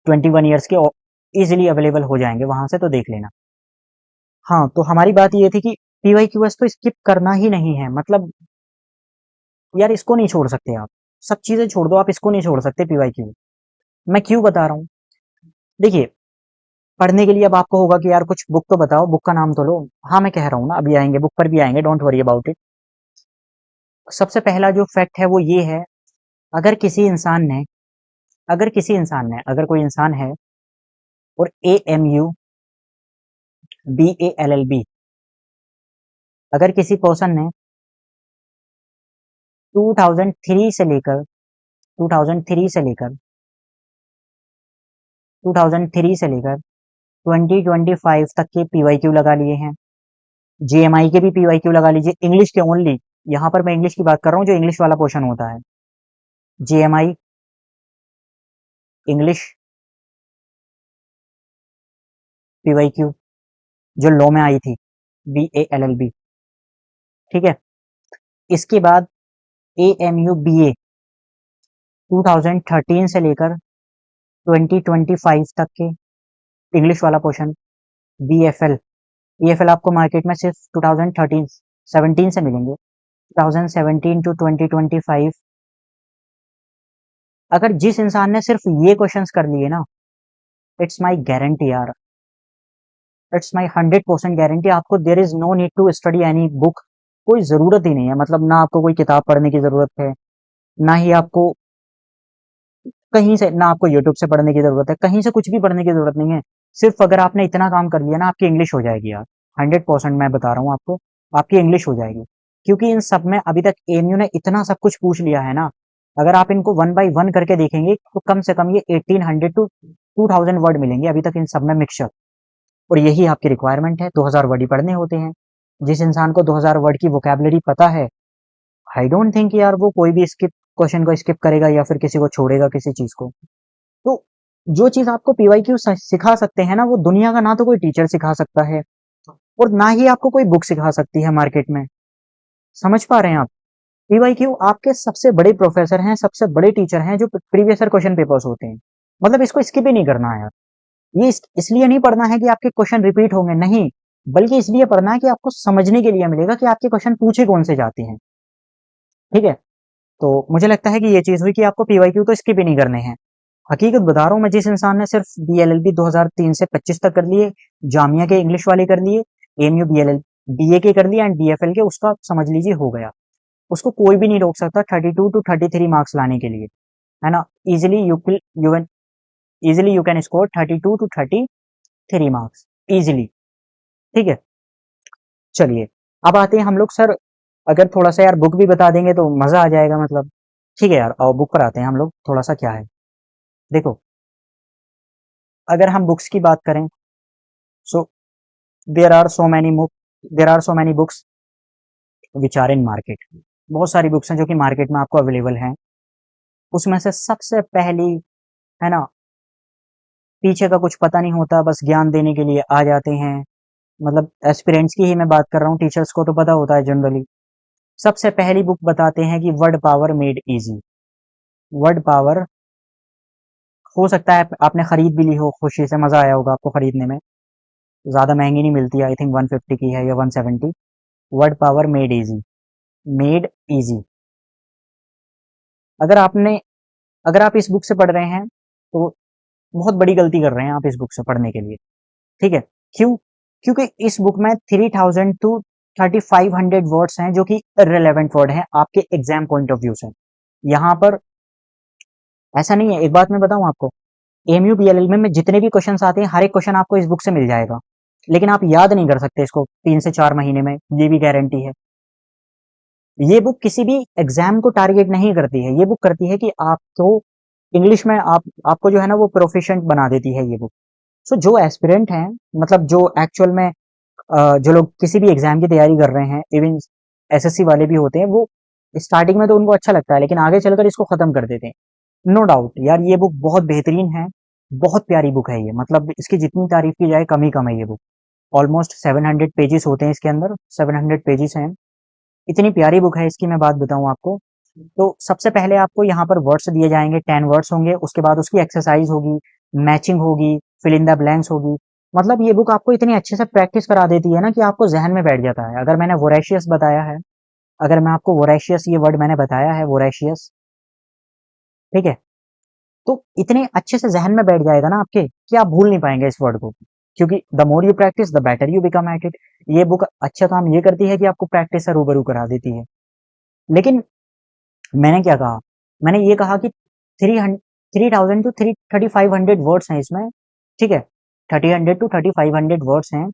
21 ईयर्स के इजीली अवेलेबल हो जाएंगे वहां से, तो देख लेना। हाँ, तो हमारी बात ये थी कि PYQs तो स्किप करना ही नहीं है, मतलब यार इसको नहीं छोड़ सकते आप, सब चीजें छोड़ दो, आप इसको नहीं छोड़ सकते PYQ। मैं क्यों बता रहा हूँ, देखिए पढ़ने के लिए अब आपको होगा कि यार कुछ बुक तो बताओ, बुक का नाम तो लो। हाँ मैं कह रहा हूँ ना, अभी आएंगे, बुक पर भी आएंगे, डोंट वरी अबाउट इट। सबसे पहला जो फैक्ट है वो ये है, अगर किसी इंसान ने अगर कोई इंसान है और AMU BALLB, अगर किसी पर्सन ने 2003 से लेकर 2003 से लेकर 2003 से लेकर 2025 तक के PYQ लगा लिए हैं, GMI के भी PYQ लगा लीजिए, इंग्लिश के ओनली, यहाँ पर मैं इंग्लिश की बात कर रहा हूँ, जो इंग्लिश वाला पोर्शन होता है, GMI इंग्लिश PYQ जो लॉ में आई थी, BALLB, ठीक है। इसके बाद AMU BA 2013 से लेकर 2025 तक के इंग्लिश वाला पोर्शन, BFL आपको मार्केट में सिर्फ 2017 से मिलेंगे, 2017 टू 2025। अगर जिस इंसान ने सिर्फ ये क्वेश्चंस कर लिए ना, इट्स माय गारंटी यार, इट्स माय 100% गारंटी, आपको there is no need to study any book, कोई जरूरत ही नहीं है, मतलब ना आपको कोई किताब पढ़ने की जरूरत है, ना ही आपको कहीं से, ना आपको यूट्यूब से पढ़ने की जरूरत है, कहीं से कुछ भी पढ़ने की जरूरत नहीं है। सिर्फ अगर आपने इतना काम कर लिया ना, आपकी इंग्लिश हो जाएगी यार, 100% मैं बता रहा हूँ आपको, आपकी इंग्लिश हो जाएगी। क्योंकि इन सब में अभी तक AMU ने इतना सब कुछ पूछ लिया है ना, अगर आप इनको 1 बाय 1 करके देखेंगे तो कम से कम ये 1800 टू 2000 वर्ड मिलेंगे अभी तक इन सब में मिक्सचर, और यही आपकी रिक्वायरमेंट है, 2000 वर्ड ही पढ़ने होते हैं। जिस इंसान को 2000 वर्ड की वोकेबलरी पता है, आई डोंट थिंक यार वो कोई भी स्किप क्वेश्चन को स्किप करेगा या फिर किसी को छोड़ेगा किसी चीज को। तो जो चीज आपको PYQ सिखा सकते हैं ना, वो दुनिया का ना तो कोई टीचर सिखा सकता है और ना ही आपको कोई बुक सिखा सकती है मार्केट में, समझ पा रहे हैं आप। PYQ आपके सबसे बड़े प्रोफेसर हैं, सबसे बड़े टीचर हैं, जो प्रीवियस ईयर क्वेश्चन पेपर्स होते हैं, मतलब इसको स्किप ही नहीं करना है यार। ये इसलिए नहीं पढ़ना है कि आपके क्वेश्चन रिपीट होंगे, नहीं, बल्कि इसलिए पढ़ना है कि आपको समझने के लिए मिलेगा कि आपके क्वेश्चन पूछे कौन से जाते हैं, ठीक है। तो मुझे लगता है कि ये चीज हुई कि आपको PYQ तो स्किप ही नहीं करने हैं। हकीकत बता रहा हूँ मैं, जिस इंसान ने सिर्फ BLLB 2003 से 25 तक कर लिए, जामिया के इंग्लिश वाले कर लिए, AMU BA के कर लिए एंड BFL के, उसका समझ लीजिए हो गया, उसको कोई भी नहीं रोक सकता 32 टू 33 मार्क्स लाने के लिए, है ना। Easily you can score 32 to 33 marks easily, ठीक है। चलिए अब आते हैं हम लोग, सर अगर थोड़ा सा यार बुक भी बता देंगे तो मजा आ जाएगा, मतलब ठीक है यार, आओ बुक पर आते हैं हम लोग, थोड़ा सा क्या है, देखो अगर हम बुक्स की बात करें, so there are so many book there are so many books which are in market, बहुत सारी बुक्स हैं जो कि मार्केट में आपको अवेलेबल हैं। उसमें से सबसे पहली, है ना, पीछे का कुछ पता नहीं होता, बस ज्ञान देने के लिए आ जाते हैं, मतलब एस्पिरेंट्स की ही मैं बात कर रहा हूँ, टीचर्स को तो पता होता है जनरली। सबसे पहली बुक बताते हैं कि word power made easy. Word power, हो सकता है आपने खरीद भी ली हो, खुशी से मजा आया होगा आपको खरीदने में, ज्यादा महंगी नहीं मिलती, आई थिंक 150 की है या 170। Word power made easy. अगर आपने अगर आप इस बुक से पढ़ रहे हैं तो बहुत बड़ी गलती कर रहे हैं आप इस बुक से पढ़ने के लिए, ठीक है। क्यों? क्योंकि इस बुक में 3000 टू 3500 वर्ड्स हैं जो कि रिलेवेंट वर्ड हैं आपके एग्जाम पॉइंट ऑफ व्यू से। यहाँ पर ऐसा नहीं है, एक बात मैं बताऊं आपको, AMU BLL में जितने भी क्वेश्चन आते हैं, हर एक क्वेश्चन आपको इस बुक से मिल जाएगा, लेकिन आप याद नहीं कर सकते इसको 3 से 4 महीने में, ये भी गारंटी है। ये बुक किसी भी एग्जाम को टारगेट नहीं करती है, ये बुक करती है कि आपको इंग्लिश में आपको जो है ना वो प्रोफिशिएंट बना देती है ये बुक। सो जो एस्पिरेंट हैं, मतलब जो एक्चुअल में जो लोग किसी भी एग्जाम की तैयारी कर रहे हैं, इवन SSC वाले भी होते हैं, वो स्टार्टिंग में तो उनको अच्छा लगता है, लेकिन आगे चलकर इसको खत्म कर देते हैं। नो डाउट यार, ये बुक बहुत बेहतरीन है, बहुत प्यारी बुक है ये, मतलब इसकी जितनी तारीफ की जाए कम ही कम है ये बुक। ऑलमोस्ट 700 पेजेस होते हैं इसके अंदर, 700 पेजेस हैं, इतनी प्यारी बुक है इसकी। मैं बात बताऊं आपको, तो सबसे पहले आपको यहाँ पर वर्ड्स दिए जाएंगे, 10 वर्ड्स होंगे, उसके बाद उसकी एक्सरसाइज होगी, मैचिंग होगी, फिल इन द ब्लैंक्स होगी। मतलब ये बुक आपको इतनी अच्छे से प्रैक्टिस करा देती है ना कि आपको ज़हन में बैठ जाता है। अगर मैंने वोरेशियस बताया है, अगर मैं आपको वोरेशियस ये वर्ड मैंने बताया है वोरेशियस, ठीक है? तो इतने अच्छे से ज़हन में बैठ जाएगा ना आपके कि आप भूल नहीं पाएँगे इस वर्ड को। क्योंकि the more you practice the better you become at it. ये बुक अच्छा काम ये करती है कि आपको प्रैक्टिस से रूबरू करा देती है। लेकिन मैंने क्या कहा? मैंने ये कहा कि 3000 टू 3500 वर्ड्स हैं इसमें, ठीक है? 3000 टू 3500 वर्ड्स हैं,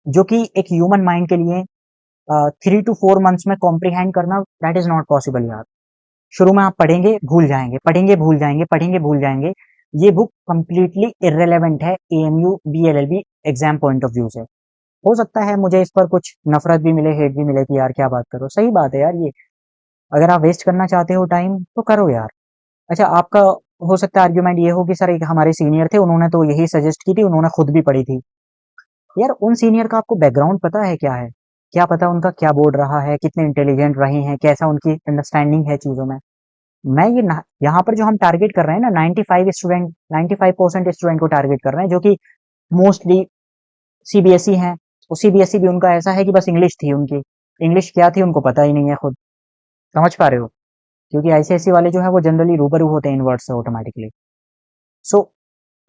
जो कि एक ह्यूमन माइंड के लिए 3 टू 4 मंथ्स में कॉम्प्रिहेंड करना दैट इज़ नॉट पॉसिबल यार। शुरू में आप पढ़ेंगे, भूल जाएँगे, पढ़ेंगे, भूल जाएँगे, पढ़ेंगे, भूल जाएँगे। ये बुक कंप्लीटली इर्रेलेवेंट है AMU, BLLB exam point of view से। हो सकता है मुझे इस पर कुछ नफ़रत भी मिले, हेट भी मिले कि यार क्या बात कर रहे हो? सही बात है यार ये। अगर आप वेस्ट करना चाहते हो टाइम तो करो यार। अच्छा, आपका हो सकता है आर्ग्यूमेंट ये हो कि सर एक हमारे सीनियर थे, उन्होंने तो यही सजेस्ट की थी, उन्होंने खुद भी पढ़ी थी। यार उन सीनियर का आपको बैकग्राउंड पता है क्या है? क्या पता उनका क्या बोर्ड रहा है, कितने इंटेलिजेंट रहे हैं, कैसा उनकी अंडरस्टैंडिंग है चीज़ों में। मैं ये ना यहाँ पर जो हम टारगेट कर रहे हैं ना 95 स्टूडेंट को टारगेट कर रहे हैं, जो कि मोस्टली सीबीएसई हैं। और सीबीएसई भी उनका ऐसा है कि बस इंग्लिश थी उनकी। इंग्लिश क्या थी उनको पता ही नहीं है खुद। समझ पा रहे हो? क्योंकि आईसीएसई वाले जो है वो जनरली रूबरू होते हैं इन वर्ड से ऑटोमेटिकली। सो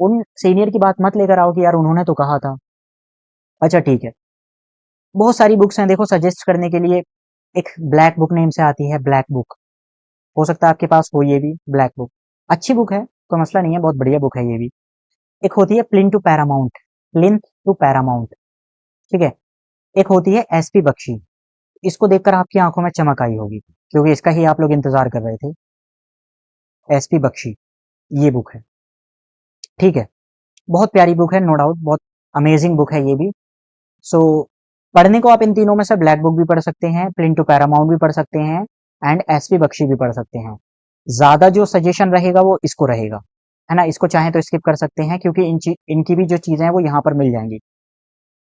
उन सीनियर की बात मत लेकर आओ कि यार उन्होंने तो कहा था। अच्छा ठीक है, बहुत सारी बुक्स हैं देखो सजेस्ट करने के लिए। एक ब्लैक बुक नेम से आती है, ब्लैक बुक। हो सकता है आपके पास हो ये भी ब्लैक बुक। अच्छी बुक है, कोई मसला नहीं है, बहुत बढ़िया बुक है ये भी। एक होती है plinth to paramount, plinth to paramount, ठीक है? एक होती है एसपी बख्शी। इसको देखकर आपकी आंखों में चमक आई होगी, क्योंकि इसका ही आप लोग इंतजार कर रहे थे। एसपी बख्शी, ये बुक है, ठीक है? बहुत प्यारी बुक है, नो डाउट, बहुत अमेजिंग बुक है ये भी। सो पढ़ने को आप इन तीनों में से ब्लैक बुक भी पढ़ सकते हैं, प्लिंथ टू पैरामाउंट भी पढ़ सकते हैं, एंड एसपी बख्शी भी पढ़ सकते हैं। ज्यादा जो सजेशन रहेगा वो इसको रहेगा, है ना? इसको चाहे तो स्किप कर सकते हैं, क्योंकि इनकी भी जो चीजें हैं वो यहाँ पर मिल जाएंगी।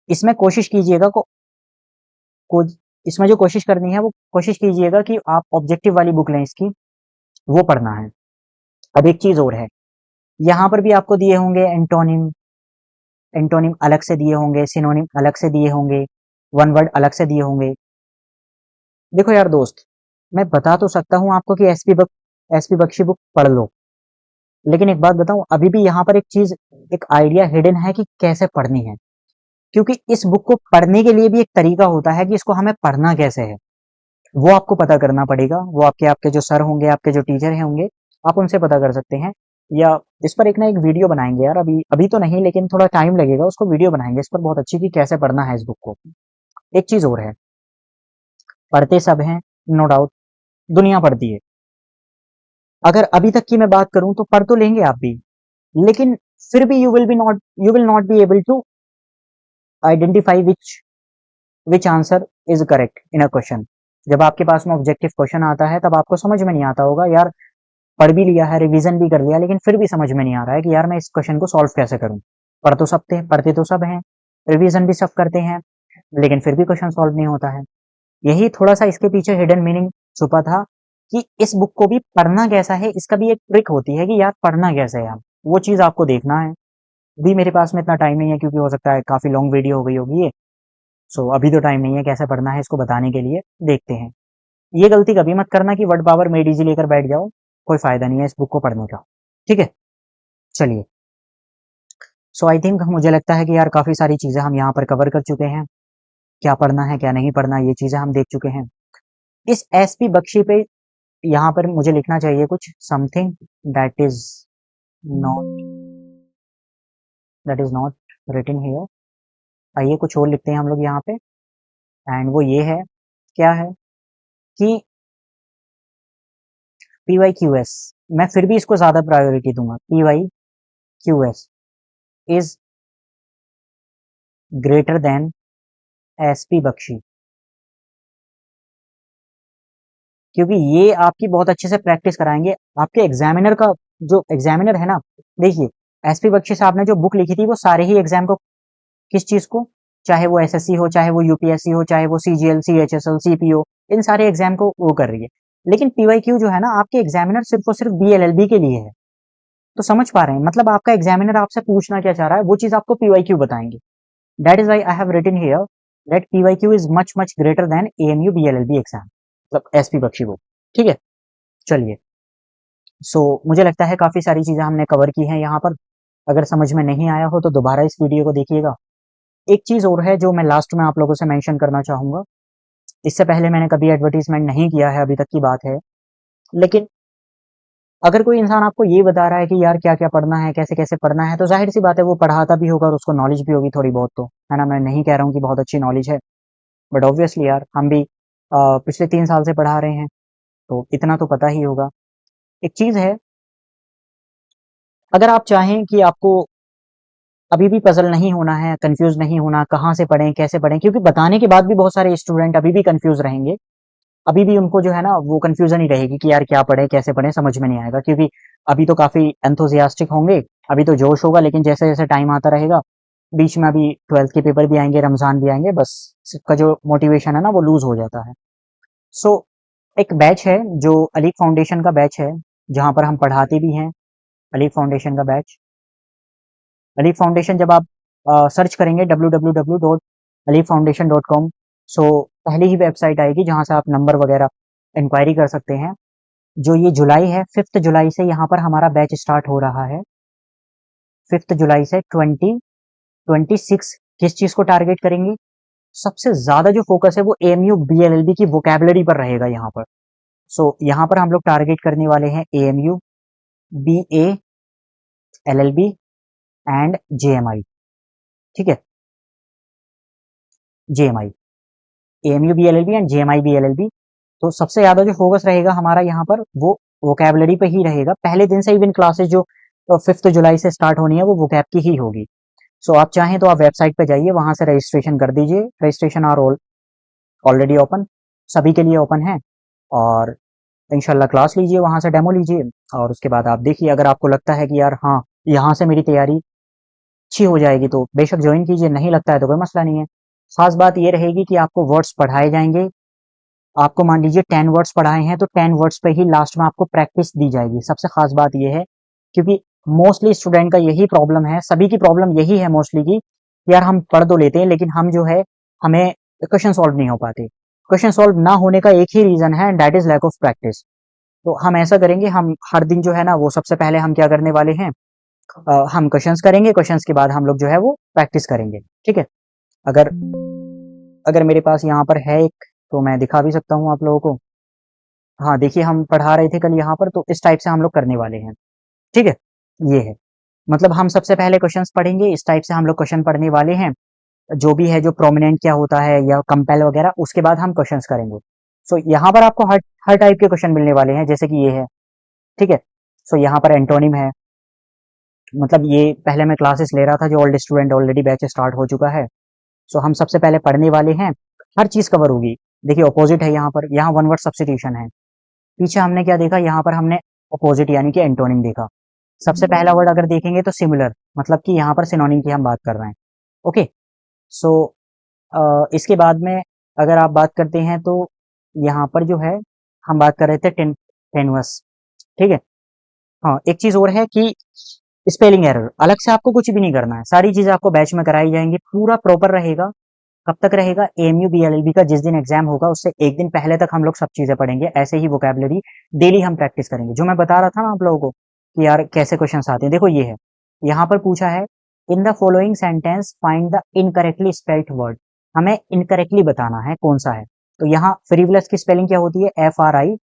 इसमें कोशिश कीजिएगा को इसमें जो कोशिश करनी है वो कोशिश कीजिएगा कि आप ऑब्जेक्टिव वाली बुक लें इसकी, वो पढ़ना है। अब एक चीज और है, यहाँ पर भी आपको दिए होंगे एंटोनिम, एंटोनिम अलग से दिए होंगे, सिनोनिम अलग से दिए होंगे, वन वर्ड अलग से दिए होंगे। देखो यार दोस्त, मैं बता तो सकता हूँ आपको कि एसपी बख्शी बुक पढ़ लो, लेकिन एक बात बताऊं, अभी भी यहाँ पर एक चीज, एक आइडिया हिडन है कि कैसे पढ़नी है। क्योंकि इस बुक को पढ़ने के लिए भी एक तरीका होता है कि इसको हमें पढ़ना कैसे है, वो आपको पता करना पड़ेगा। वो आपके आपके जो सर होंगे, आपके जो टीचर हैं होंगे, आप उनसे पता कर सकते हैं। या इस पर एक ना एक वीडियो बनाएंगे यार, अभी अभी तो नहीं, लेकिन थोड़ा टाइम लगेगा, उसको वीडियो बनाएंगे इस पर बहुत अच्छी कि कैसे पढ़ना है इस बुक को। एक चीज और है, पढ़ते सब हैं, नो डाउट, दुनिया पढ़ती है। अगर अभी तक की मैं बात करूं तो पढ़ तो लेंगे आप भी, लेकिन फिर भी you will not be able to identify which answer is correct in a question. जब आपके पास में ऑब्जेक्टिव क्वेश्चन आता है तब आपको समझ में नहीं आता होगा यार, पढ़ भी लिया है, रिवीजन भी कर लिया, लेकिन फिर भी समझ में नहीं आ रहा है कि यार मैं इस क्वेश्चन को सॉल्व कैसे करूं। पढ़ते तो सब हैं, रिवीजन भी सब करते हैं, लेकिन फिर भी क्वेश्चन सॉल्व नहीं होता है। यही थोड़ा सा इसके पीछे हिडन मीनिंग छुपा था कि इस बुक को भी पढ़ना कैसा है, इसका भी एक ट्रिक होती है कि यार पढ़ना कैसे है, वो चीज आपको देखना है। अभी मेरे पास में इतना टाइम नहीं है, क्योंकि हो सकता है काफी लॉन्ग वीडियो हो गई होगी ये। सो अभी तो टाइम नहीं है कैसे पढ़ना है इसको बताने के लिए, देखते हैं। ये गलती कभी मत करना कि वर्ड पावर मेड इजी लेकर बैठ जाओ, कोई फायदा नहीं है इस बुक को पढ़ने का, ठीक है? चलिए, सो आई थिंक मुझे लगता है कि यार काफी सारी चीजें हम यहाँ पर कवर कर चुके हैं। क्या पढ़ना है क्या नहीं पढ़ना ये चीजें हम देख चुके हैं। इस एसपी बख्शी पे यहाँ पर मुझे लिखना चाहिए कुछ something that is not that is not written here. आइए कुछ और लिखते हैं हम लोग यहाँ पे, एंड वो ये है, क्या है कि पी वाई क्यू एस, मैं फिर भी इसको ज्यादा प्रायोरिटी दूंगा। P Y Q S is greater than S P Bakshi, क्योंकि ये आपकी बहुत अच्छे से प्रैक्टिस कराएंगे। आपके एग्जामिनर का जो एग्जामिनर है ना, देखिए एसपी बख्शी साहब ने जो बुक लिखी थी वो सारे ही एग्जाम को, किस चीज को, चाहे वो एसएससी हो, चाहे वो यूपीएससी हो, चाहे वो सीजीएल, सीएचएसएल, सीपीओ, इन सारे एग्जाम को वो कर रही है। लेकिन पीवाईक्यू जो है ना, आपके एग्जामिनर सिर्फ और सिर्फ बीएलएलबी के लिए है। तो समझ पा रहे हैं, मतलब आपका एग्जामिनर आपसे पूछना क्या चाह रहा है वो चीज आपको पीवाईक्यू बताएंगे। That is why I have written here that PYQ is much much greater than AMU BLLB exam, मतलब एसपी बख्शी बुक। ठीक है, चलिए। मुझे लगता है काफी सारी चीजें हमने कवर की हैं यहाँ पर। अगर समझ में नहीं आया हो तो दोबारा इस वीडियो को देखिएगा। एक चीज और है जो मैं लास्ट में आप लोगों से मेंशन करना चाहूंगा। इससे पहले मैंने कभी एडवर्टीजमेंट नहीं किया है, अभी तक की बात है, लेकिन अगर कोई इंसान आपको ये बता रहा है कि यार क्या क्या पढ़ना है, कैसे कैसे पढ़ना है, तो जाहिर सी बात है वो पढ़ाता भी होगा और उसको नॉलेज भी होगी थोड़ी बहुत, तो है ना। मैं नहीं कह रहा हूँ कि बहुत अच्छी नॉलेज है, बट ऑब्वियसली यार हम भी पिछले 3 साल से पढ़ा रहे हैं, तो इतना तो पता ही होगा। एक चीज है, अगर आप चाहें कि आपको अभी भी पजल नहीं होना है, कंफ्यूज नहीं होना, कहाँ से पढ़ें कैसे पढ़ें, क्योंकि बताने के बाद भी बहुत सारे स्टूडेंट अभी भी कंफ्यूज रहेंगे। अभी भी उनको जो है ना वो कंफ्यूजन ही रहेगी कि यार क्या पढ़े कैसे पढ़े, समझ में नहीं आएगा, क्योंकि अभी तो काफी एंथुजियास्टिक होंगे, अभी तो जोश होगा, लेकिन जैसे जैसे टाइम आता रहेगा, बीच में अभी 12th के पेपर भी आएंगे, रमजान भी आएंगे, बस सबका जो मोटिवेशन है ना वो लूज हो जाता है। सो एक बैच है जो अलीफ फाउंडेशन का बैच है, जहां पर हम पढ़ाते भी हैं। अलीफ फाउंडेशन का बैच, अलीफ फाउंडेशन जब आप सर्च करेंगे www.aliffoundation.com, सो पहली ही वेबसाइट आएगी जहां से आप नंबर वगैरह इंक्वायरी कर सकते हैं। जो ये जुलाई है, 5th जुलाई से यहाँ पर हमारा बैच स्टार्ट हो रहा है। 5th जुलाई से 2026 किस चीज को टारगेट करेंगे, सबसे ज्यादा जो फोकस है वो एएमयू बीएलएलबी की वोकैबुलरी पर रहेगा यहाँ पर। यहाँ पर हम लोग टारगेट करने वाले हैं AMU, BA, LLB and JMI. ठीक है, JMI, AMU BLLB and JMI BLLB. तो सबसे ज्यादा जो फोकस रहेगा हमारा यहाँ पर वो वोकैबुलरी पे ही रहेगा। पहले दिन से इवन क्लासेस जो 5th जुलाई से स्टार्ट होनी है वो वोकैब की ही होगी। आप चाहें तो आप वेबसाइट पे जाइए, वहां से रजिस्ट्रेशन कर दीजिए। रजिस्ट्रेशन आर ऑलरेडी ओपन, सभी के लिए ओपन है, और इंशाल्लाह क्लास लीजिए, वहां से डेमो लीजिए, और उसके बाद आप देखिए। अगर आपको लगता है कि यार हाँ यहाँ से मेरी तैयारी अच्छी हो जाएगी तो बेशक ज्वाइन कीजिए, नहीं लगता है तो कोई मसला नहीं है। खास बात ये रहेगी कि आपको वर्ड्स पढ़ाए जाएंगे। आपको मान लीजिए 10 वर्ड्स पढ़ाए हैं तो 10 वर्ड्स पे ही लास्ट में आपको प्रैक्टिस दी जाएगी। सबसे खास बात ये है, क्योंकि मोस्टली स्टूडेंट का यही प्रॉब्लम है, सभी की प्रॉब्लम यही है मोस्टली की, यार हम पढ़ तो लेते हैं लेकिन हम जो है हमें क्वेश्चन सॉल्व नहीं हो पाते। क्वेश्चन सॉल्व ना होने का एक ही रीजन है, that is lack of practice. तो हम ऐसा करेंगे, हम हर दिन जो है ना वो सबसे पहले हम क्या करने वाले हैं, हम क्वेश्चंस करेंगे, क्वेश्चंस के बाद हम लोग जो है वो प्रैक्टिस करेंगे। ठीक है, अगर अगर मेरे पास यहाँ पर है एक, तो मैं दिखा भी सकता हूँ आप लोगों को। हाँ देखिए, हम पढ़ा रहे थे कल यहाँ पर, तो इस टाइप से हम लोग करने वाले हैं। ठीक है, ये है, मतलब हम सबसे पहले क्वेश्चंस पढ़ेंगे, इस टाइप से हम लोग क्वेश्चन पढ़ने वाले हैं। जो भी है, जो प्रोमिनेंट क्या होता है या कंपेल वगैरह, उसके बाद हम क्वेश्चंस करेंगे। यहाँ पर आपको हर हर टाइप के क्वेश्चन मिलने वाले हैं, जैसे कि ये है। ठीक है, यहाँ पर एंटोनिम है, मतलब ये पहले मैं क्लासेस ले रहा था, जो old student already batch start हो चुका है। हम सबसे पहले पढ़ने वाले हैं, हर चीज कवर होगी। देखिए अपोजिट है यहाँ पर, यहाँ वन वर्ड सब्स्टिट्यूशन है। पीछे हमने क्या देखा, यहाँ पर हमने अपोजिट यानी कि एंटोनिम देखा। सबसे पहला वर्ड अगर देखेंगे तो सिमिलर, मतलब कि यहाँ पर सिनोनिम की हम बात कर रहे हैं। ओके, सो इसके बाद में अगर आप बात करते हैं तो यहाँ पर जो है हम बात कर रहे थे टेनुअस। ठीक है, हाँ एक चीज और है कि स्पेलिंग एरर अलग से आपको कुछ भी नहीं करना है, सारी चीजें आपको बैच में कराई जाएंगी, पूरा प्रॉपर रहेगा। कब तक रहेगा, एएमयू बीएलएलबी का जिस दिन एग्जाम होगा उससे एक दिन पहले तक हम लोग सब चीजें पढ़ेंगे। ऐसे ही वोकैबुलरी डेली हम प्रैक्टिस करेंगे, जो मैं बता रहा था ना आप लोगों को कि यार कैसे क्वेश्चन आते हैं। देखो ये है, यहाँ पर पूछा है in the following sentence find the incorrectly spelled word. हमें इनकरेक्टली बताना है कौन सा है। तो यहाँ फ्रीवलेस की स्पेलिंग क्या होती है, FRI।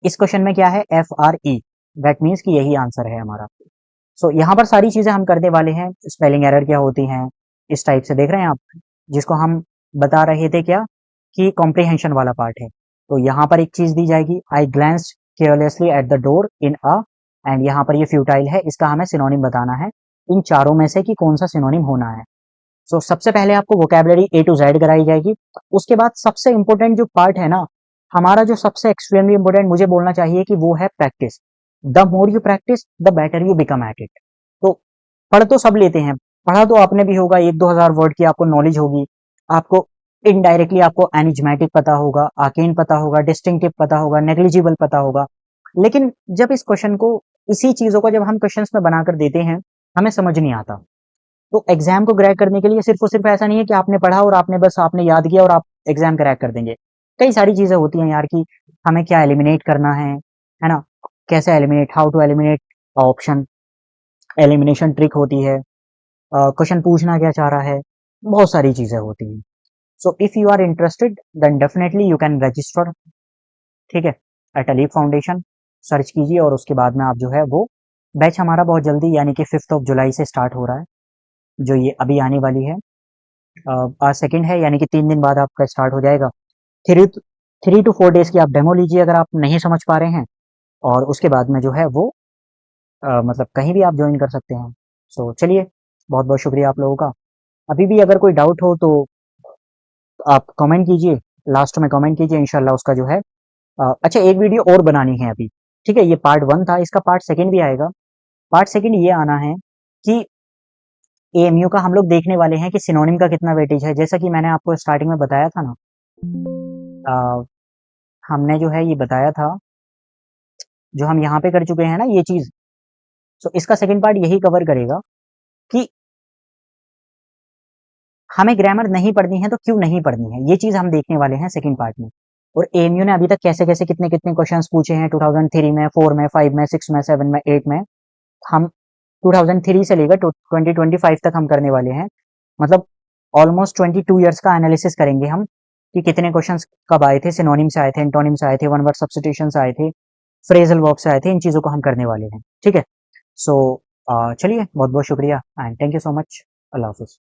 इस क्वेश्चन में क्या है, FRE। दैट मीन्स कि यही आंसर है हमारा। यहाँ पर सारी चीजें हम करने वाले हैं। स्पेलिंग एरर क्या होती हैं, इस टाइप से देख रहे हैं आप, जिसको हम बता रहे थे क्या कि कॉम्प्रिहेंशन वाला पार्ट है। तो यहाँ पर एक चीज दी जाएगी, I glanced carelessly at the door in a, and यहाँ पर ये फ्यूटाइल है, इसका हमें सिनोनिम बताना है। इन चारों में से कि कौन सा सिनोनिम होना है। सबसे पहले आपको वोकैबुलरी A to Z कराई जाएगी। उसके बाद सबसे इंपॉर्टेंट जो पार्ट है ना हमारा, जो सबसे एक्सट्रीमली इंपॉर्टेंट मुझे बोलना चाहिए कि वो है practice. The more you practice the better you become at it. तो पढ़ तो सब लेते हैं, पढ़ा तो आपने भी होगा, 1-2 हजार वर्ड की आपको नॉलेज होगी। आपको इनडायरेक्टली आपको एनिज्मेटिक पता होगा, आर्केन पता होगा, डिस्टिंक्टिव पता होगा, नेग्लिजिबल पता होगा। लेकिन जब इस क्वेश्चन को इसी चीज़ों को जब हम क्वेश्चंस में बनाकर देते हैं, हमें समझ नहीं आता। तो एग्जाम को क्रैक करने के लिए सिर्फ और सिर्फ ऐसा नहीं है कि आपने पढ़ा और आपने याद किया और आप एग्जाम क्रैक कर देंगे। कई सारी चीज़ें होती हैं यार कि हमें क्या एलिमिनेट करना है ना? कैसे eliminate, how to eliminate option, elimination trick होती है, क्वेश्चन पूछना क्या चाह रहा है, बहुत सारी चीज़ें होती हैं। So if you are interested then definitely you can register, ठीक है, एट अलीफ फाउंडेशन, सर्च कीजिए और उसके बाद में आप जो है वो बैच हमारा बहुत जल्दी यानी कि 5th ऑफ जुलाई से स्टार्ट हो रहा है, जो ये अभी आने वाली है। आज सेकंड है यानी कि 3 दिन बाद आपका स्टार्ट हो जाएगा। 3 to 4 डेज की आप डेमो लीजिए अगर आप नहीं समझ पा रहे हैं, और उसके बाद में जो है वो मतलब कहीं भी आप ज्वाइन कर सकते हैं। सो चलिए, बहुत बहुत शुक्रिया आप लोगों का। अभी भी अगर कोई डाउट हो तो आप कमेंट कीजिए, लास्ट में कमेंट कीजिए, इंशाल्लाह उसका जो है अच्छा एक वीडियो और बनानी है अभी, ठीक है? ये पार्ट 1 था, इसका पार्ट 2 भी आएगा। पार्ट 2 ये आना है कि एएमयू का हम लोग देखने वाले हैं कि सिनोनिम का कितना वेटेज है। जैसा कि मैंने आपको स्टार्टिंग में बताया था ना, अ, हमने जो है ये बताया था, जो हम यहाँ पे कर चुके हैं ना ये चीज़, सो इसका सेकंड पार्ट यही कवर करेगा कि हमें ग्रामर नहीं पढ़नी है तो क्यों नहीं पढ़नी है, ये चीज़ हम देखने वाले हैं सेकंड पार्ट में। और एएमयू ने अभी तक कैसे-कैसे कितने-कितने क्वेश्चंस पूछे हैं 2003 में, 4 में, 5 में, 6 में, 7 में, 8 में, हम 2003 से लेकर 2025 तक हम करने वाले हैं। मतलब ऑलमोस्ट 22 इयर्स का एनालिसिस करेंगे हम कि कितने क्वेश्चंस कब आए थे, सिनोनिम से आए थे, एंटोनिम से आए थे, वन वर्ड सब्स्टिट्यूशन से आए थे, फ्रेजल वर्ब से आए थे, इन चीज़ों को हम करने वाले हैं, ठीक है? सो चलिए, बहुत-बहुत शुक्रिया and thank you so much. अल्लाह हाफ़िज़।